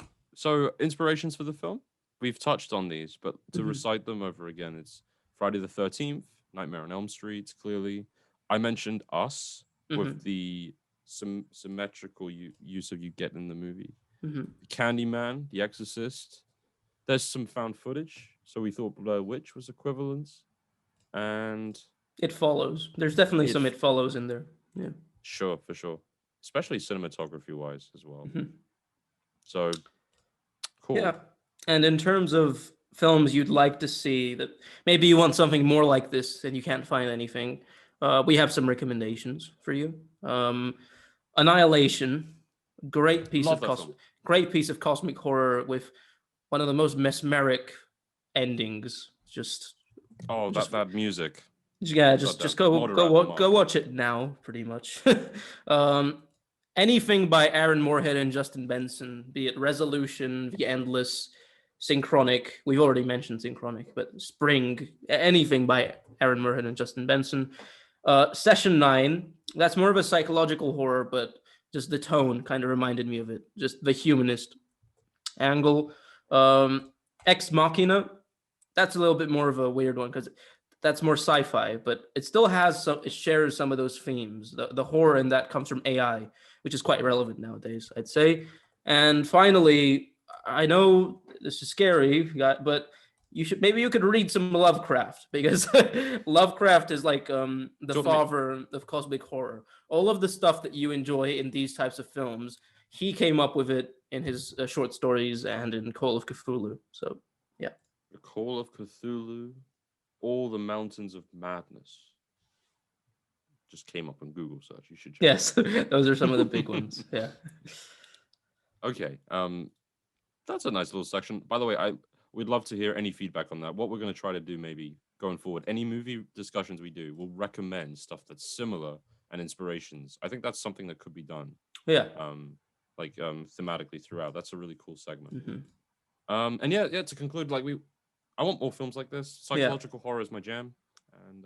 Speaker 3: inspirations for the film, we've touched on these, but to
Speaker 2: Mhm.
Speaker 3: recite them over again, it's Friday the 13th, Nightmare on Elm Street, clearly. I mentioned Us with
Speaker 2: Mhm.
Speaker 3: the symmetrical use of you get in the movie.
Speaker 2: Mhm.
Speaker 3: Candyman, The Exorcist. There's some found footage, so we thought Blair Witch was equivalent. And
Speaker 2: It follows. There's definitely some
Speaker 3: it
Speaker 2: it follows in there. Yeah.
Speaker 3: sure, for sure. Especially cinematography wise as well.
Speaker 2: Mhm.
Speaker 3: So cool.
Speaker 2: Yeah. And in terms of films you'd like to see that maybe you want something more like this and you can't find anything, we have some recommendations for you. Annihilation, great piece
Speaker 3: Love
Speaker 2: of
Speaker 3: that film.
Speaker 2: great piece of cosmic horror with one of the most mesmeric endings. Just
Speaker 3: Oh,
Speaker 2: just
Speaker 3: that music.
Speaker 2: yeah,
Speaker 3: Got
Speaker 2: just
Speaker 3: that
Speaker 2: go
Speaker 3: moderate
Speaker 2: go
Speaker 3: mark.
Speaker 2: watch it now, pretty much. um, Anything by Aaron Moorhead and Justin Benson, be it Resolution, The Endless, Synchronic. We've already mentioned Synchronic, but Spring, anything by Aaron Murhead and Justin Benson. Session 9, that's more of a psychological horror, but just the tone kind of reminded me of it. Just the humanist angle. Ex Machina, that's a little bit more of a weird one because that's more sci-fi, but it still has some. It shares some of those themes. The horror in that comes from AI, which is quite relevant nowadays, I'd say. And finally, I know this is scary, but you could read some Lovecraft because Lovecraft is like the father of cosmic horror. All of the stuff that you enjoy in these types of films, he came up with it in his short stories and in Call of Cthulhu. So yeah,
Speaker 3: The Call of Cthulhu, All the Mountains of Madness. Just came up on Google search. You should check.
Speaker 2: Yes, those are some of the big ones. Yeah.
Speaker 3: Okay. That's a nice little section. By the way, we'd love to hear any feedback on that. What we're going to try to do maybe going forward, any movie discussions we do, we'll recommend stuff that's similar and inspirations. I think that's something that could be done.
Speaker 2: Yeah.
Speaker 3: Thematically throughout. That's a really cool segment.
Speaker 2: Mm-hmm.
Speaker 3: And yeah, to conclude, I want more films like this. Psychological horror is my jam. And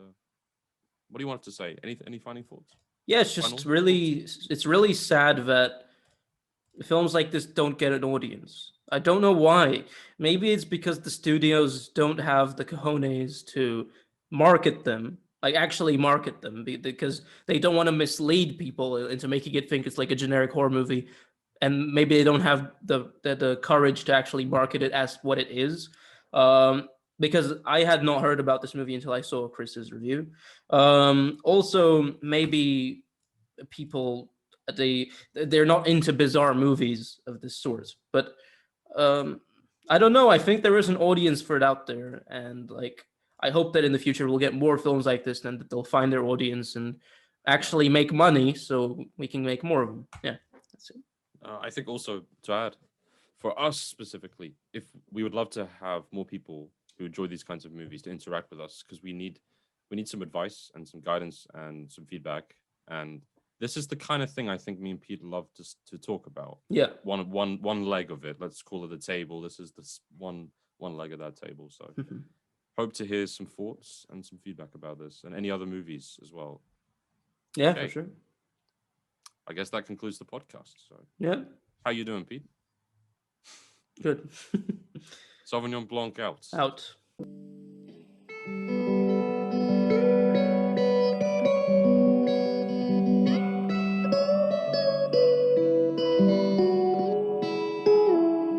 Speaker 3: what do you want to say? Any final thoughts?
Speaker 2: Yeah, it's really sad that films like this don't get an audience. I don't know why. Maybe it's because the studios don't have the cojones to market them, like actually market them, because they don't want to mislead people into making it think it's like a generic horror movie, and maybe they don't have the courage to actually market it as what it is. Because I had not heard about this movie until I saw Chris's review. Also, maybe people they're not into bizarre movies of this sort, but I don't know. I think there is an audience for it out there, and like I hope that in the future we'll get more films like this, and that they'll find their audience and actually make money, so we can make more of them. Yeah, that's it.
Speaker 3: I think also to add, for us specifically, if we would love to have more people who enjoy these kinds of movies to interact with us, because we need some advice and some guidance and some feedback. And this is the kind of thing I think me and Pete love to talk about.
Speaker 2: Yeah.
Speaker 3: One leg of it. Let's call it a table. This is this one leg of that table. So hope to hear some thoughts and some feedback about this and any other movies as well.
Speaker 2: Yeah,
Speaker 3: Okay.
Speaker 2: for sure.
Speaker 3: I guess that concludes the podcast. So
Speaker 2: Yeah.
Speaker 3: how you doing, Pete?
Speaker 2: Good.
Speaker 3: Sauvignon Blanc out.
Speaker 2: Out.